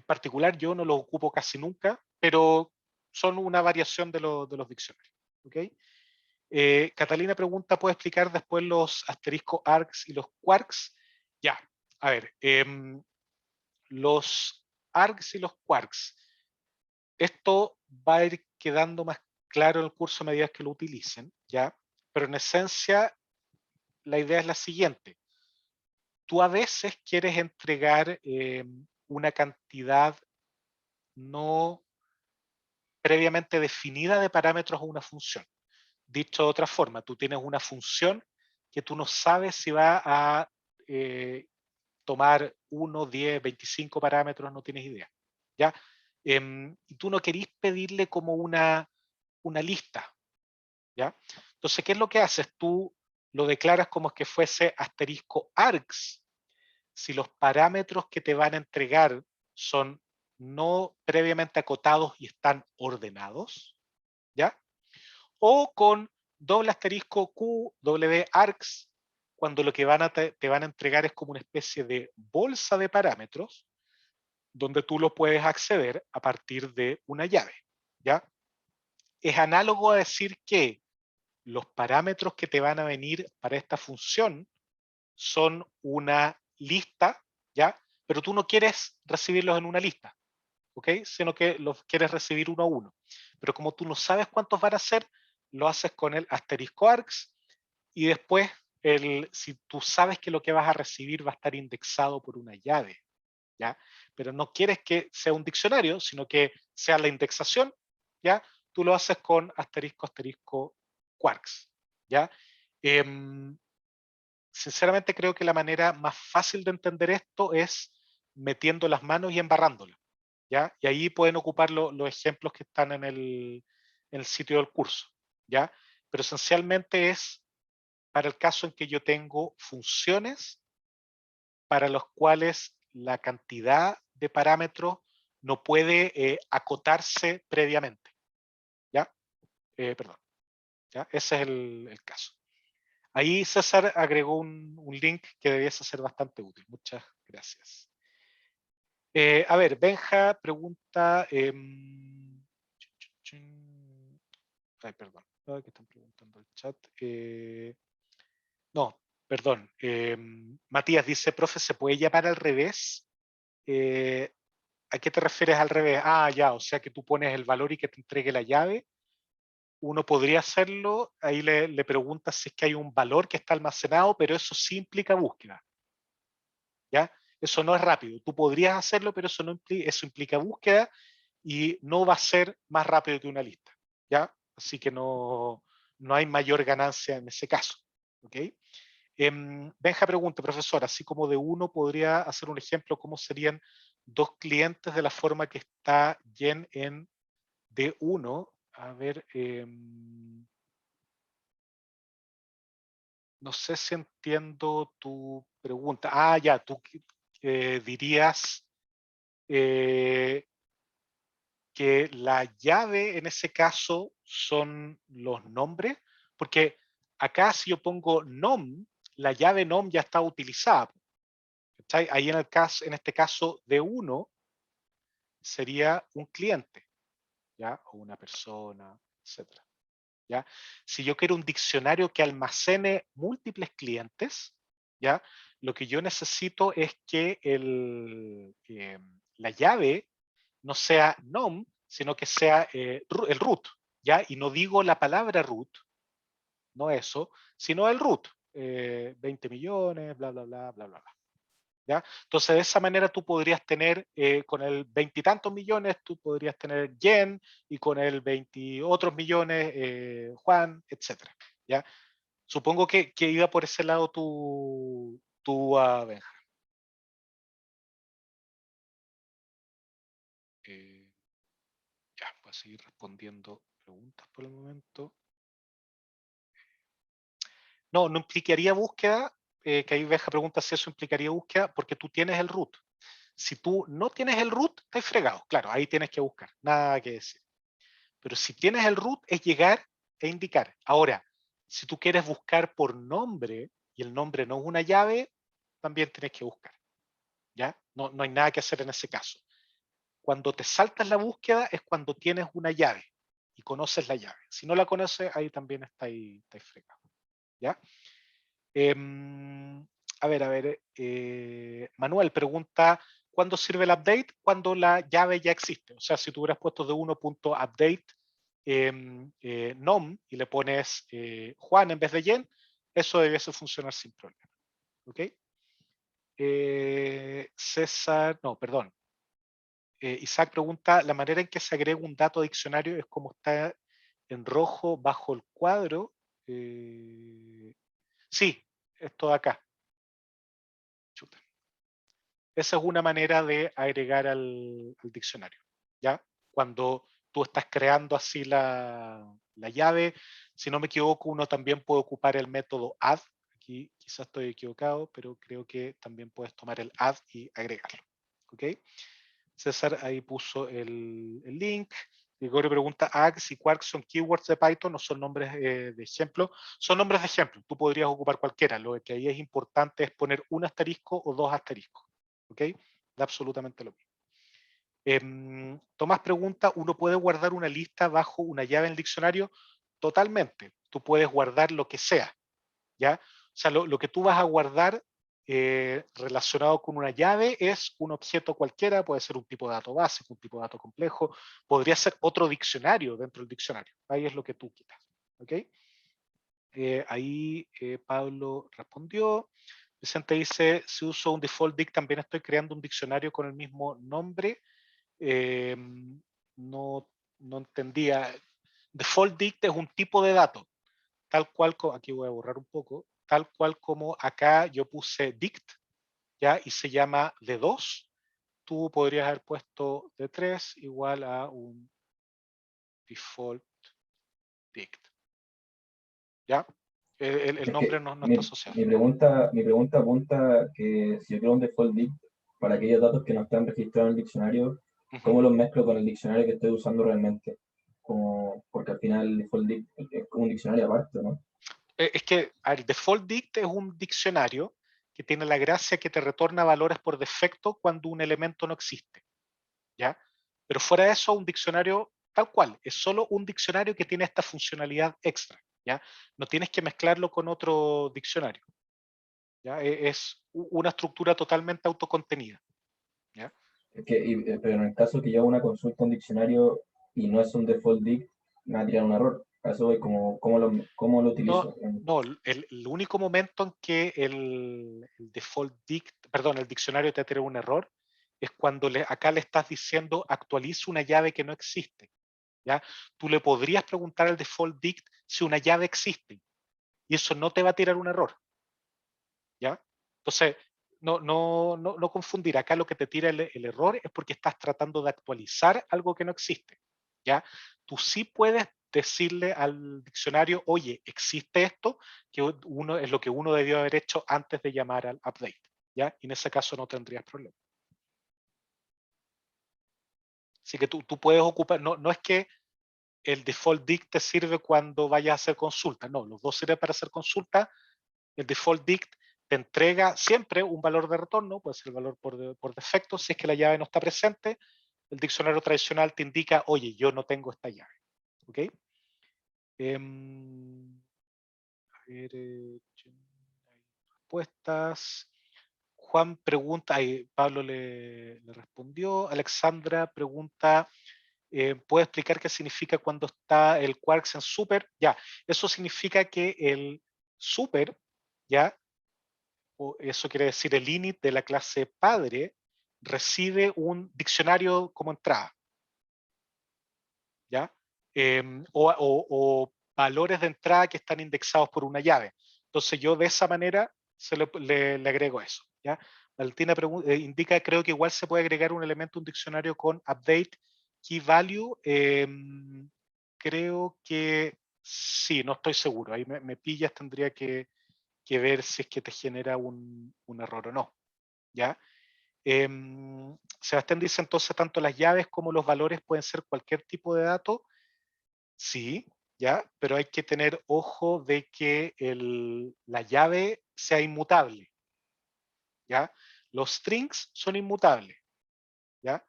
particular yo no lo ocupo casi nunca, pero son una variación de los diccionarios, ¿ok? Catalina pregunta, ¿puede explicar después los asteriscos args y los quarks? Ya, a ver, los args y los quarks. Esto va a ir quedando más claro en el curso a medida que lo utilicen, ¿ya? Pero en esencia, la idea es la siguiente. Tú a veces quieres entregar una cantidad no previamente definida de parámetros a una función. Dicho de otra forma, tú tienes una función que tú no sabes si va a tomar 1, 10, 25 parámetros, no tienes idea, ¿ya? Y tú no querís pedirle como una lista, ¿ya? Entonces, ¿qué es lo que haces? Tú lo declaras como que fuese asterisco args. Si los parámetros que te van a entregar son no previamente acotados y están ordenados, ¿ya? O con doble asterisco Q, W args, cuando lo que te van a entregar es como una especie de bolsa de parámetros donde tú lo puedes acceder a partir de una llave, ¿ya? Es análogo a decir que los parámetros que te van a venir para esta función son una lista, ¿ya? Pero tú no quieres recibirlos en una lista, ¿ok? Sino que los quieres recibir uno a uno. Pero como tú no sabes cuántos van a ser, lo haces con el asterisco args y después, si tú sabes que lo que vas a recibir va a estar indexado por una llave, ¿ya? Pero no quieres que sea un diccionario, sino que sea la indexación, ¿ya? Tú lo haces con asterisco, asterisco, quarks, ¿ya? Sinceramente creo que la manera más fácil de entender esto es metiendo las manos y embarrándolas, ¿ya? Y ahí pueden ocupar los ejemplos que están en el sitio del curso, ¿ya? Pero esencialmente es para el caso en que yo tengo funciones para los cuales la cantidad de parámetros no puede acotarse previamente, ¿ya? Perdón, ¿ya? Ese es el caso. Ahí César agregó un link que debiese ser bastante útil. Muchas gracias. A ver, Benja pregunta... ay, perdón. ¿Qué están preguntando el chat? No, perdón. Matías dice, profe, ¿se puede llamar al revés? ¿A qué te refieres al revés? Ah, ya, o sea que tú pones el valor y que te entregue la llave. Uno podría hacerlo, ahí le preguntas si es que hay un valor que está almacenado, pero eso sí implica búsqueda, ¿ya? Eso no es rápido. Tú podrías hacerlo, pero eso implica búsqueda y no va a ser más rápido que una lista, ¿ya? Así que no hay mayor ganancia en ese caso, ¿Ok? Benja pregunta, profesor, así como de uno, ¿podría hacer un ejemplo cómo serían dos clientes de la forma que está Yen en D1? A ver, no sé si entiendo tu pregunta. Ah, ya, tú dirías que la llave en ese caso son los nombres, porque acá si yo pongo nom, la llave nom ya está utilizada. ¿Cachai? Ahí en este caso de uno sería un cliente, ¿ya? O una persona, etcétera. ¿Ya? Si yo quiero un diccionario que almacene múltiples clientes, ¿ya? Lo que yo necesito es que la llave no sea nom, sino que sea el root, ¿ya? Y no digo la palabra root, no eso, sino el root, 20 millones, bla, bla, bla, bla, bla, bla. ¿Ya? Entonces, de esa manera tú podrías tener, con el veintitantos millones, tú podrías tener Yen, y con el 20 otros millones, Juan, etcétera. ¿Ya? Supongo que iba por ese lado tu Benja. Ya, voy a seguir respondiendo preguntas por el momento. No, no implicaría búsqueda, que ahí Benja pregunta si eso implicaría búsqueda, porque tú tienes el root. Si tú no tienes el root, estás fregado. Claro, ahí tienes que buscar, nada que decir. Pero si tienes el root, es llegar e indicar. Ahora, si tú quieres buscar por nombre y el nombre no es una llave, también tienes que buscar. ¿Ya? No hay nada que hacer en ese caso. Cuando te saltas la búsqueda es cuando tienes una llave y conoces la llave. Si no la conoces, ahí también está ahí fregado. ¿Ya? A ver. Manuel pregunta, ¿cuándo sirve el update? Cuando la llave ya existe. O sea, si tú hubieras puesto de 1.update nom y le pones Juan en vez de Yen, eso debiese funcionar sin problema. ¿Ok? César, no, perdón. Isaac pregunta, ¿la manera en que se agrega un dato a diccionario es como está en rojo bajo el cuadro? Sí, esto de acá. Chuta. Esa es una manera de agregar al diccionario. ¿Ya? Cuando tú estás creando así la llave, si no me equivoco, uno también puede ocupar el método add. Aquí quizás estoy equivocado, pero creo que también puedes tomar el add y agregarlo. ¿Ok? César ahí puso el link. Gregorio pregunta, AGS y Quark son keywords de Python, no son nombres de ejemplo. Son nombres de ejemplo, tú podrías ocupar cualquiera. Lo que ahí es importante es poner un asterisco o dos asteriscos. ¿Ok? Da absolutamente lo mismo. Tomás pregunta, ¿uno puede guardar una lista bajo una llave en el diccionario? Totalmente. Tú puedes guardar lo que sea. ¿Ya? O sea, lo que tú vas a guardar relacionado con una llave es un objeto cualquiera, puede ser un tipo de dato básico, un tipo de dato complejo, podría ser otro diccionario dentro del diccionario. Ahí es lo que tú quitas. ¿Ok? Ahí Pablo respondió. Vicente dice, si uso un default dict, también estoy creando un diccionario con el mismo nombre. No entendía. Default dict es un tipo de dato, tal cual, aquí voy a borrar un poco, tal cual como acá yo puse dict, ¿ya? Y se llama D2, tú podrías haber puesto D3 igual a un default dict, ¿ya? El nombre no está asociado. Mi pregunta apunta que si yo creo un default dict para aquellos datos que no están registrados en el diccionario, ¿cómo los mezclo con el diccionario que estoy usando realmente? Porque al final el default dict es como un diccionario aparte, ¿no? Es que el default dict es un diccionario que tiene la gracia que te retorna valores por defecto cuando un elemento no existe, ¿ya? Pero fuera de eso, un diccionario tal cual, es solo un diccionario que tiene esta funcionalidad extra, ¿ya? No tienes que mezclarlo con otro diccionario, ¿ya? Es una estructura totalmente autocontenida, ¿ya? Pero en el caso que yo haga una consulta a un diccionario y no es un default dict, me va a tirar un error. Eso es cómo lo utilizo. No, el único momento en que el default dict, perdón, el diccionario te tira un error es cuando acá le estás diciendo actualiza una llave que no existe, ¿ya? Tú le podrías preguntar al default dict si una llave existe, y eso no te va a tirar un error. ¿Ya? Entonces, no confundir. Acá lo que te tira el error es porque estás tratando de actualizar algo que no existe. ¿Ya? Tú sí puedes decirle al diccionario, oye, existe esto, que es lo que uno debió haber hecho antes de llamar al update. ¿Ya? Y en ese caso no tendrías problema. Así que tú puedes ocupar, no es que el default dict te sirve cuando vayas a hacer consulta, no, los dos sirven para hacer consulta. El default dict te entrega siempre un valor de retorno, puede ser el valor por defecto, si es que la llave no está presente. El diccionario tradicional te indica, oye, yo no tengo esta llave. ¿Ok? A ver, respuestas. Juan pregunta, Pablo le respondió. Alexandra pregunta, ¿puede explicar qué significa cuando está el quarks en super? Ya, eso significa que el super, ya, o eso quiere decir el init de la clase padre, recibe un diccionario como entrada. ¿Ya? O valores de entrada que están indexados por una llave. Entonces yo de esa manera le agrego eso. ¿Ya? Valentina indica, creo que igual se puede agregar un elemento, un diccionario con update key value. Creo que sí, no estoy seguro. Ahí me pillas, tendría que ver si es que te genera un error o no. ¿Ya? Sebastián dice entonces tanto las llaves como los valores pueden ser cualquier tipo de dato. Sí, ¿ya? Pero hay que tener ojo de que la llave sea inmutable. ¿Ya? Los strings son inmutables. ¿Ya?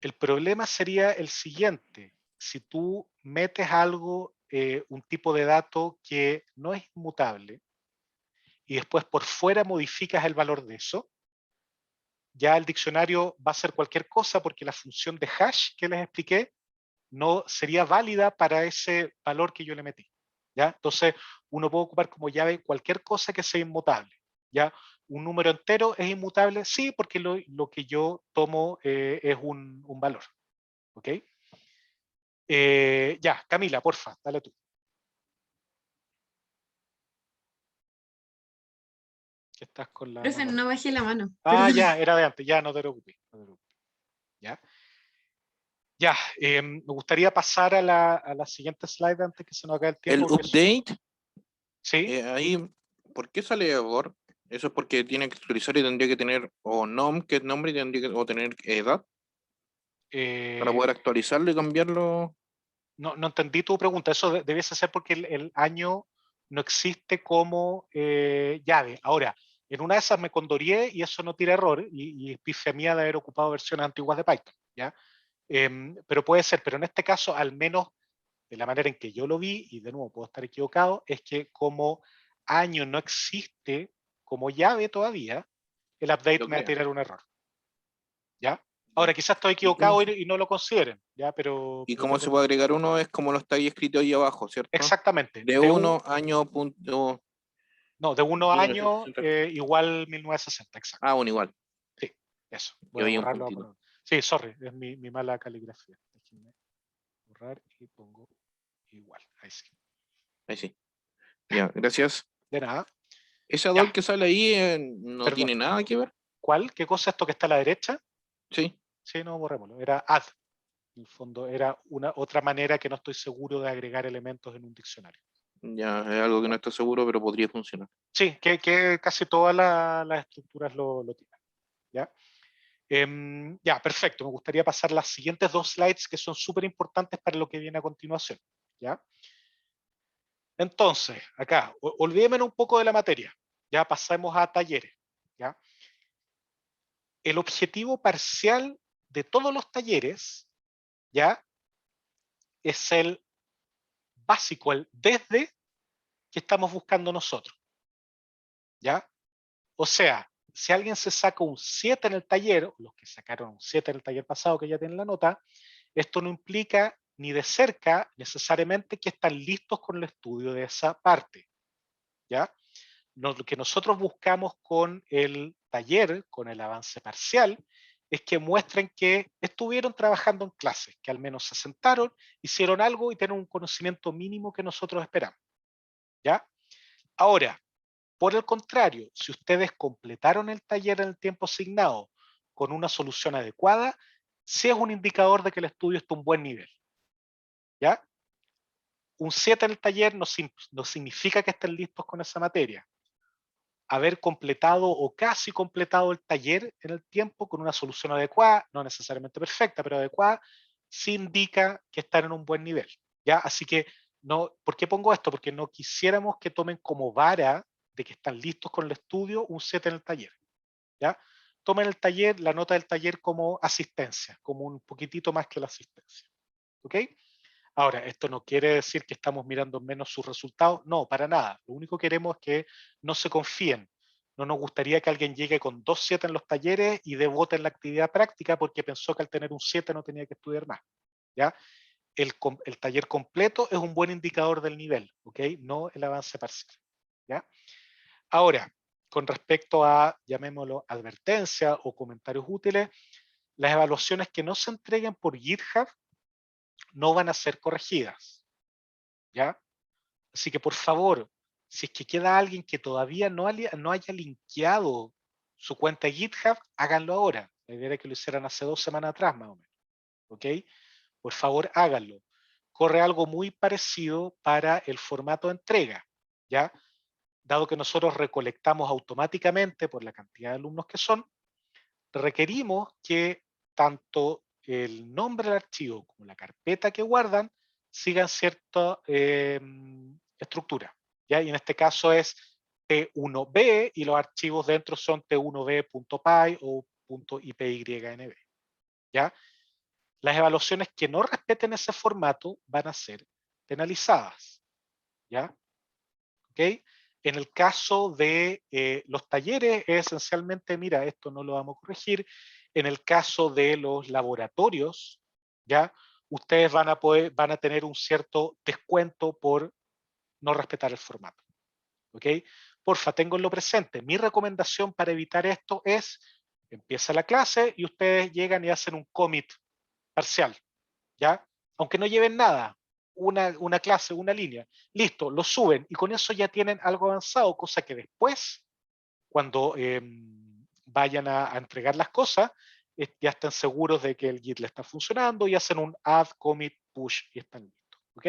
El problema sería el siguiente. Si tú metes algo, un tipo de dato que no es inmutable, y después por fuera modificas el valor de eso, ya el diccionario va a hacer cualquier cosa porque la función de hash que les expliqué no sería válida para ese valor que yo le metí. ¿Ya? Entonces, uno puede ocupar como llave cualquier cosa que sea inmutable. ¿Ya? Un número entero es inmutable, sí, porque lo que yo tomo es un valor. ¿Ok? Ya, Camila, porfa, dale tú. Que estás con la Profe, mano no arriba. bajé la mano. Ah, Perdón. ya, era de antes, ya, no te preocupes. No te preocupes. ¿Ya? Ya, me gustaría pasar a la siguiente slide antes que se nos acabe el tiempo. El update, Sí, ahí, ¿por qué sale error? Eso es porque tiene que actualizar y tendría que tener o nom, que es nombre, y tendría que o tener edad para poder actualizarlo y cambiarlo. no entendí tu pregunta. Eso debiese ser porque el año no existe como llave. Ahora, en una de esas me condorié y eso no tira error y es pifia mía de haber ocupado versiones antiguas de Python. ¿Ya? Pero puede ser, pero en este caso, al menos de la manera en que yo lo vi, y de nuevo puedo estar equivocado, es que como año no existe como llave todavía, el update Lo me va a crea. tirar un error. ¿Ya? Ahora, quizás estoy ¿Y cómo, equivocado y no lo consideren, ¿ya? Pero cómo se puede agregar uno? Es como lo está ahí escrito ahí abajo, ¿cierto? exactamente. De uno año punto. No, de 1 año 1960. igual 1960, exacto. Ah, bueno, igual. Sí, eso. Y Voy a había un borrarlo. puntito. Sí, sorry, es mi mala caligrafía. Déjenme borrar y pongo igual. Ahí sí. Ahí sí. Ya, gracias. De nada. Ese Ya, ador que sale ahí no perdón. tiene nada que ver. ¿Cuál? ¿Qué cosa es esto que está a la derecha? Sí. Sí, no, borrémoslo. Era add. En el fondo era otra manera que no estoy seguro de agregar elementos en un diccionario. Ya es algo que no estoy seguro, pero podría funcionar. Sí, que casi todas las estructuras lo tienen. ¿Ya? Ya, perfecto. Me gustaría pasar las siguientes dos slides que son súper importantes para lo que viene a continuación. ¿Ya? Entonces, acá, olvídeme un poco de la materia. Ya pasamos a talleres. ¿Ya? El objetivo parcial de todos los talleres, ¿ya? Es el básico, el desde que estamos buscando nosotros. ¿Ya? O sea, si alguien se saca un 7 en el taller, los que sacaron un 7 en el taller pasado que ya tienen la nota, esto no implica ni de cerca necesariamente que están listos con el estudio de esa parte. ¿Ya? Lo que nosotros buscamos con el taller, con el avance parcial, es que muestren que estuvieron trabajando en clases, que al menos se sentaron, hicieron algo y tienen un conocimiento mínimo que nosotros esperamos. ¿Ya? Ahora, por el contrario, si ustedes completaron el taller en el tiempo asignado con una solución adecuada, sí es un indicador de que el estudio está a un buen nivel. ¿Ya? Un 7 en el taller no significa que estén listos con esa materia. Haber completado o casi completado el taller en el tiempo con una solución adecuada, no necesariamente perfecta, pero adecuada, sí indica que están en un buen nivel. ¿Ya? Así que, no, ¿por qué pongo esto? Porque no quisiéramos que tomen como vara de que están listos con el estudio un 7 en el taller. ¿Ya? Tomen el taller, la nota del taller como asistencia, como un poquitito más que la asistencia. ¿Ok? Ahora, esto no quiere decir que estamos mirando menos sus resultados, no, para nada. Lo único que queremos es que no se confíen. No nos gustaría que alguien llegue con 2 7 en los talleres y dé bote en la actividad práctica porque pensó que al tener un 7 no tenía que estudiar más. ¿Ya? El taller completo es un buen indicador del nivel, ¿ok? No el avance parcial. ¿Ya? Ahora, con respecto a, llamémoslo, advertencias o comentarios útiles, las evaluaciones que no se entreguen por GitHub no van a ser corregidas. ¿Ya? Así que por favor, si es que queda alguien que todavía no haya linkeado su cuenta de GitHub, háganlo ahora. La idea era que lo hicieran hace 2 semanas atrás, más o menos. ¿Ok? Por favor, háganlo. Corre algo muy parecido para el formato de entrega. ¿Ya? Dado que nosotros recolectamos automáticamente por la cantidad de alumnos que son, requerimos que tanto el nombre del archivo como la carpeta que guardan sigan cierta estructura. ¿Ya? Y en este caso es T1B y los archivos dentro son T1B.py o .ipynb. ¿Ya? Las evaluaciones que no respeten ese formato van a ser penalizadas. ¿Ya? ¿Ok? En el caso de los talleres, es esencialmente, mira, esto no lo vamos a corregir. En el caso de los laboratorios, ¿ya? Ustedes van a tener un cierto descuento por no respetar el formato. ¿Ok? Porfa, tenganlo presente. Mi recomendación para evitar esto es, empieza la clase y ustedes llegan y hacen un commit parcial, ¿ya? Aunque no lleven nada, una clase, una línea. Listo, lo suben y con eso ya tienen algo avanzado, cosa que después, cuando vayan a entregar las cosas, ya están seguros de que el Git le está funcionando y hacen un add, commit, push y están listos. ¿Ok?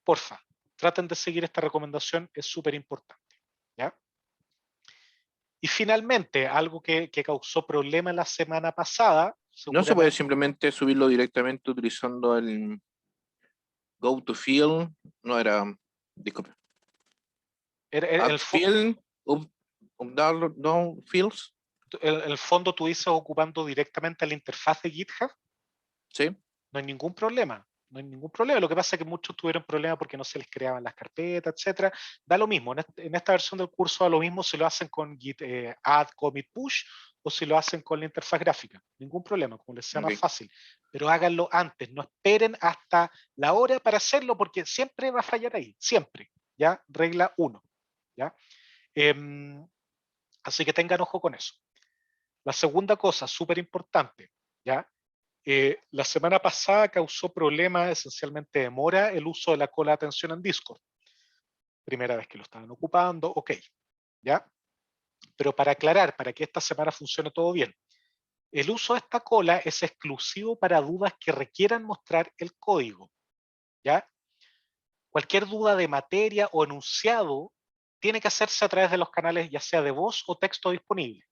Porfa, traten de seguir esta recomendación, es súper importante. ¿Ya? Y finalmente, algo que causó problema la semana pasada. ¿No se puede simplemente subirlo directamente utilizando el Go to Field? No era, disculpe. El Field, down fields. El fondo tú dices ocupando directamente la interfaz de GitHub. Sí. No hay ningún problema. No hay ningún problema. Lo que pasa es que muchos tuvieron problemas porque no se les creaban las carpetas, etcétera. Da lo mismo. En esta versión del curso da lo mismo si lo hacen con Git add, commit, push o si lo hacen con la interfaz gráfica. Ningún problema, como les sea más fácil. Pero háganlo antes. No esperen hasta la hora para hacerlo porque siempre va a fallar ahí. Siempre. ¿Ya? Regla 1. ¿Ya? Así que tengan ojo con eso. La segunda cosa, súper importante, ¿ya? La semana pasada causó problemas, esencialmente demora, el uso de la cola de atención en Discord. Primera vez que lo estaban ocupando, ok, ¿ya? Pero para aclarar, para que esta semana funcione todo bien, el uso de esta cola es exclusivo para dudas que requieran mostrar el código, ¿ya? Cualquier duda de materia o enunciado tiene que hacerse a través de los canales ya sea de voz o texto disponible.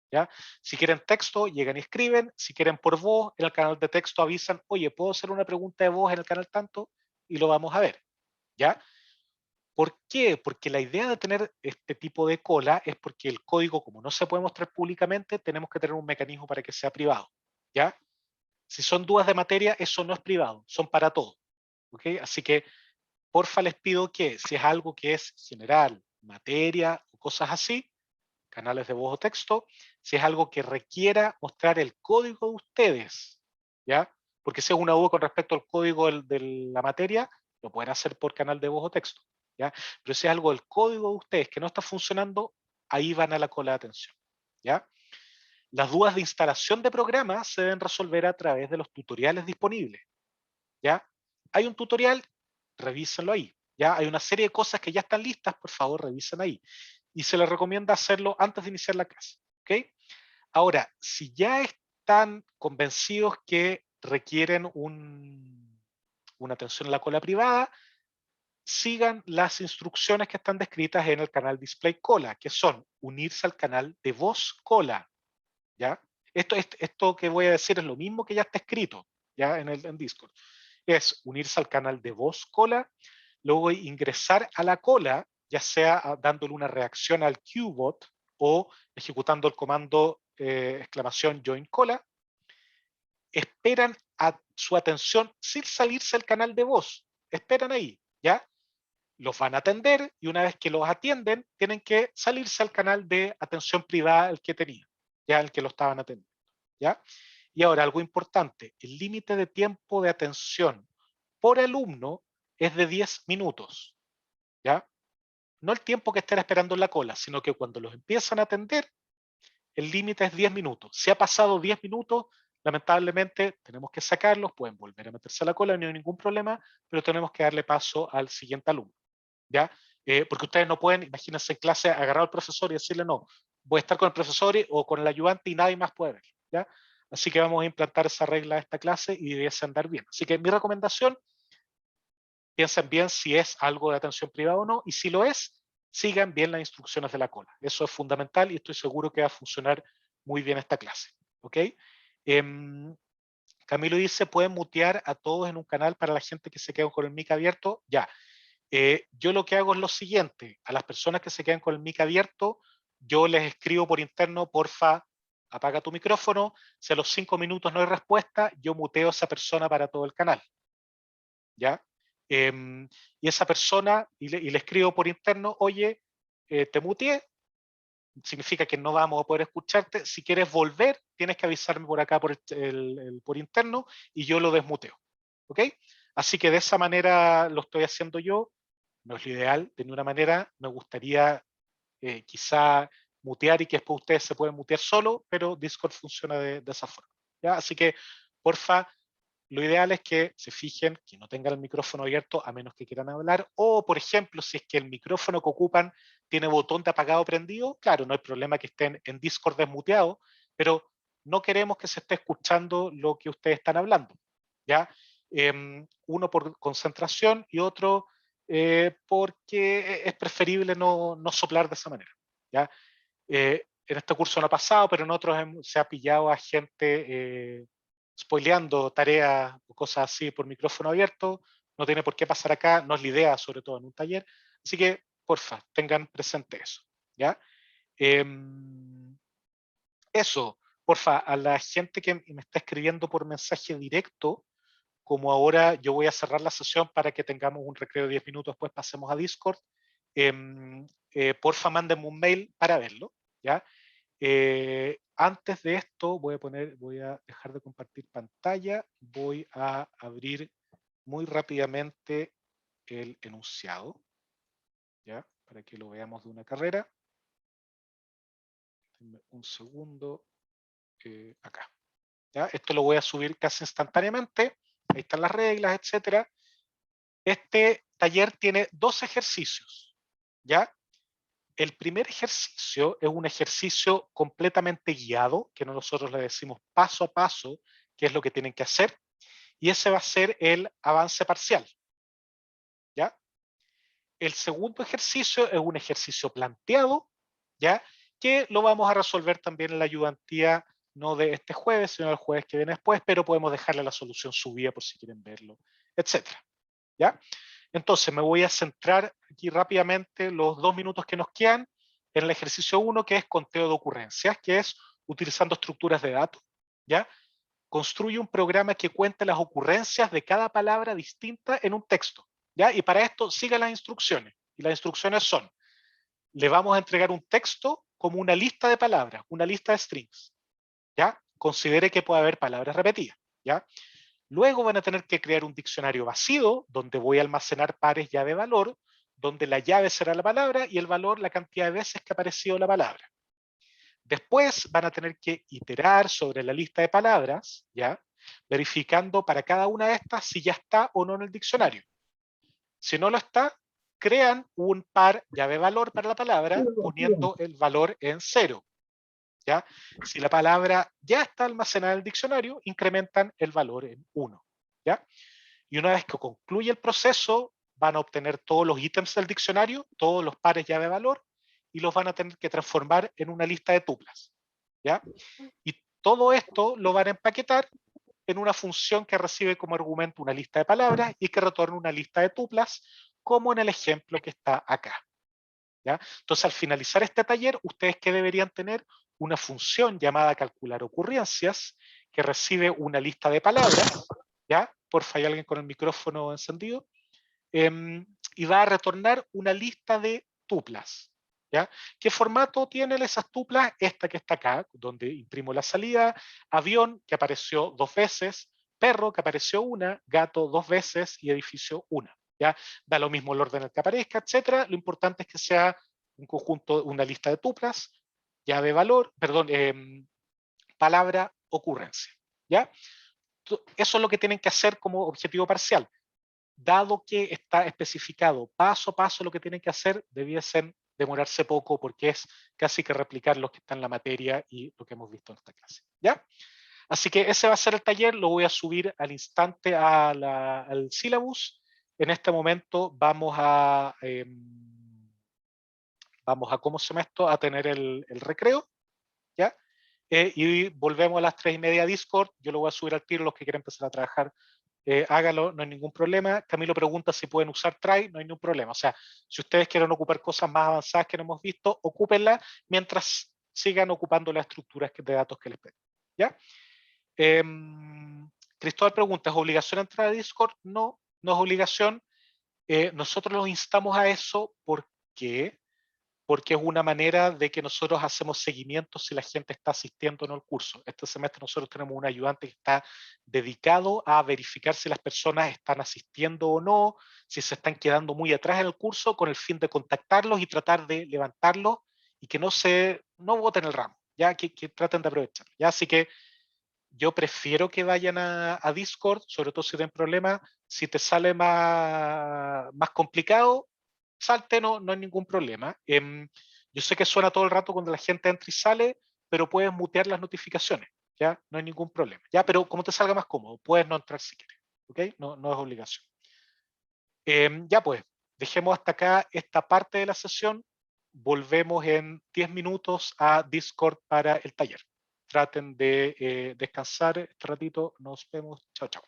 ¿Ya? Si quieren texto, llegan y escriben. Si quieren por voz, en el canal de texto avisan, oye, ¿puedo hacer una pregunta de voz en el canal tanto? Y lo vamos a ver. ¿Ya? ¿Por qué? Porque la idea de tener este tipo de cola es porque el código, como no se puede mostrar públicamente, tenemos que tener un mecanismo para que sea privado. ¿Ya? Si son dudas de materia, eso no es privado, son para todo. ¿Ok? Así que, porfa, les pido que si es algo que es general, materia o cosas así, canales de voz o texto, si es algo que requiera mostrar el código de ustedes, ¿ya? Porque si es una duda con respecto al código de la materia, lo pueden hacer por canal de voz o texto, ¿ya? Pero si es algo del código de ustedes que no está funcionando, ahí van a la cola de atención, ¿ya? Las dudas de instalación de programas se deben resolver a través de los tutoriales disponibles, ¿ya? Hay un tutorial, revísenlo ahí. Ya hay una serie de cosas que ya están listas, por favor, revisen ahí. Y se les recomienda hacerlo antes de iniciar la clase. ¿Ok? Ahora, si ya están convencidos que requieren una atención en la cola privada, sigan las instrucciones que están descritas en el canal Display Cola, que son unirse al canal de voz cola. ¿Ya? Esto que voy a decir es lo mismo que ya está escrito, ¿ya? En Discord. Es unirse al canal de voz cola, luego ingresar a la cola, ya sea dándole una reacción al QBot o ejecutando el comando exclamación join cola. Esperan a su atención sin salirse del canal de voz. Esperan ahí, ¿ya? Los van a atender y una vez que los atienden, tienen que salirse al canal de atención privada el que tenían, ya el que lo estaban atendiendo, ¿ya? Y ahora, algo importante, el límite de tiempo de atención por alumno es de 10 minutos, ¿ya? No el tiempo que estén esperando en la cola, sino que cuando los empiezan a atender, el límite es 10 minutos. Si ha pasado 10 minutos, lamentablemente tenemos que sacarlos, pueden volver a meterse a la cola, no hay ningún problema, pero tenemos que darle paso al siguiente alumno, ¿ya? Porque ustedes no pueden, imagínense en clase, agarrar al profesor y decirle no, voy a estar con el profesor o con el ayudante y nadie más puede verlo, ¿ya? Así que vamos a implantar esa regla de esta clase y debe andar bien. Así que mi recomendación, piensen bien si es algo de atención privada o no, y si lo es, sigan bien las instrucciones de la cola. Eso es fundamental y estoy seguro que va a funcionar muy bien esta clase. ¿Ok? Camilo dice, ¿pueden mutear a todos en un canal para la gente que se queda con el mic abierto? Ya. Yo lo que hago es lo siguiente, a las personas que se quedan con el mic abierto, yo les escribo por interno, porfa, apaga tu micrófono, si a los 5 minutos no hay respuesta, yo muteo a esa persona para todo el canal. ¿Ya? Y esa persona, y le escribo por interno, oye, te muteé, significa que no vamos a poder escucharte, si quieres volver, tienes que avisarme por acá por interno y yo lo desmuteo. ¿Ok? Así que de esa manera lo estoy haciendo yo, no es lo ideal, de ninguna manera, me gustaría quizá mutear y que después ustedes se pueden mutear solo, pero Discord funciona de esa forma. ¿Ya? Así que, porfa, lo ideal es que se fijen que no tengan el micrófono abierto a menos que quieran hablar, o por ejemplo, si es que el micrófono que ocupan tiene botón de apagado o prendido, claro, no hay problema que estén en Discord desmuteados, pero no queremos que se esté escuchando lo que ustedes están hablando, ¿ya? Uno por concentración y otro porque es preferible no soplar de esa manera, ¿ya? En este curso no ha pasado, pero en otros se ha pillado a gente spoileando tareas o cosas así por micrófono abierto. No tiene por qué pasar acá, no es la idea, sobre todo en un taller. Así que, porfa, tengan presente eso, ¿ya? Eso, porfa, a la gente que me está escribiendo por mensaje directo, como ahora yo voy a cerrar la sesión para que tengamos un recreo de 10 minutos, después pasemos a Discord, porfa mándenme un mail para verlo, ¿ya? Antes de esto voy a dejar de compartir pantalla, voy a abrir muy rápidamente el enunciado, ¿ya? Para que lo veamos de una carrera. Denme un segundo, acá. ¿Ya? Esto lo voy a subir casi instantáneamente, ahí están las reglas, etcétera. Este taller tiene 2 ejercicios, ¿ya? El primer ejercicio es un ejercicio completamente guiado, que nosotros le decimos paso a paso qué es lo que tienen que hacer, y ese va a ser el avance parcial, ¿ya? El segundo ejercicio es un ejercicio planteado, ¿ya? Que lo vamos a resolver también en la ayudantía, no de este jueves, sino el jueves que viene después, pero podemos dejarle la solución subida por si quieren verlo, etcétera, ¿ya? Entonces me voy a centrar aquí rápidamente los 2 minutos que nos quedan en el ejercicio 1, que es conteo de ocurrencias, que es utilizando estructuras de datos, ¿ya? Construye un programa que cuente las ocurrencias de cada palabra distinta en un texto, ¿ya? Y para esto siga las instrucciones. Y las instrucciones son, le vamos a entregar un texto como una lista de palabras, una lista de strings, ¿ya? Considere que puede haber palabras repetidas, ¿ya? Luego van a tener que crear un diccionario vacío donde voy a almacenar pares llave valor, donde la llave será la palabra y el valor la cantidad de veces que ha aparecido la palabra. Después van a tener que iterar sobre la lista de palabras, ¿ya? Verificando para cada una de estas si ya está o no en el diccionario. Si no lo está, crean un par llave-valor para la palabra poniendo el valor en 0. ¿Ya? Si la palabra ya está almacenada en el diccionario, incrementan el valor en 1. ¿Ya? Y una vez que concluye el proceso, van a obtener todos los ítems del diccionario, todos los pares llave-valor, y los van a tener que transformar en una lista de tuplas. ¿Ya? Y todo esto lo van a empaquetar en una función que recibe como argumento una lista de palabras y que retorna una lista de tuplas, como en el ejemplo que está acá. ¿Ya? Entonces, al finalizar este taller, ustedes ¿qué deberían tener? Una función llamada calcular ocurrencias, que recibe una lista de palabras, ¿ya? Porfa, hay alguien con el micrófono encendido, y va a retornar una lista de tuplas. ¿Ya? ¿Qué formato tienen esas tuplas? Esta que está acá, donde imprimo la salida, avión, que apareció 2 veces, perro, que apareció una, gato 2 veces y edificio una. ¿Ya? Da lo mismo el orden en el que aparezca, etcétera. Lo importante es que sea un conjunto, una lista de tuplas, llave valor, perdón, palabra, ocurrencia. ¿Ya? Eso es lo que tienen que hacer como objetivo parcial. Dado que está especificado paso a paso lo que tienen que hacer, debiesen demorarse poco porque es casi que replicar lo que está en la materia y lo que hemos visto en esta clase. ¿Ya? Así que ese va a ser el taller, lo voy a subir al instante al syllabus. En este momento vamos a ¿cómo se llama esto? A tener el recreo, ¿ya? Y volvemos a las 3:30 a Discord. Yo lo voy a subir al tiro, los que quieran empezar a trabajar, hágalo, no hay ningún problema. Camilo pregunta si pueden usar try, no hay ningún problema. O sea, si ustedes quieren ocupar cosas más avanzadas que no hemos visto, ocúpenlas mientras sigan ocupando las estructuras de datos que les pedí. ¿Ya? Cristóbal pregunta, ¿es obligación entrar a Discord? No, no es obligación. Nosotros los instamos a eso porque es una manera de que nosotros hacemos seguimiento si la gente está asistiendo o no al curso. Este semestre nosotros tenemos un ayudante que está dedicado a verificar si las personas están asistiendo o no, si se están quedando muy atrás en el curso, con el fin de contactarlos y tratar de levantarlos y que no boten el ramo, ya que traten de aprovechar. ¿Ya? Así que yo prefiero que vayan a Discord, sobre todo si tienen problemas. Si te sale más complicado, salte, no hay ningún problema. Yo sé que suena todo el rato cuando la gente entra y sale, pero puedes mutear las notificaciones, ¿ya? No hay ningún problema, ¿ya? Pero como te salga más cómodo, puedes no entrar si quieres, ¿ok? No es obligación. Ya pues, dejemos hasta acá esta parte de la sesión. Volvemos en 10 minutos a Discord para el taller. Traten de descansar este ratito. Nos vemos. Chao, chao.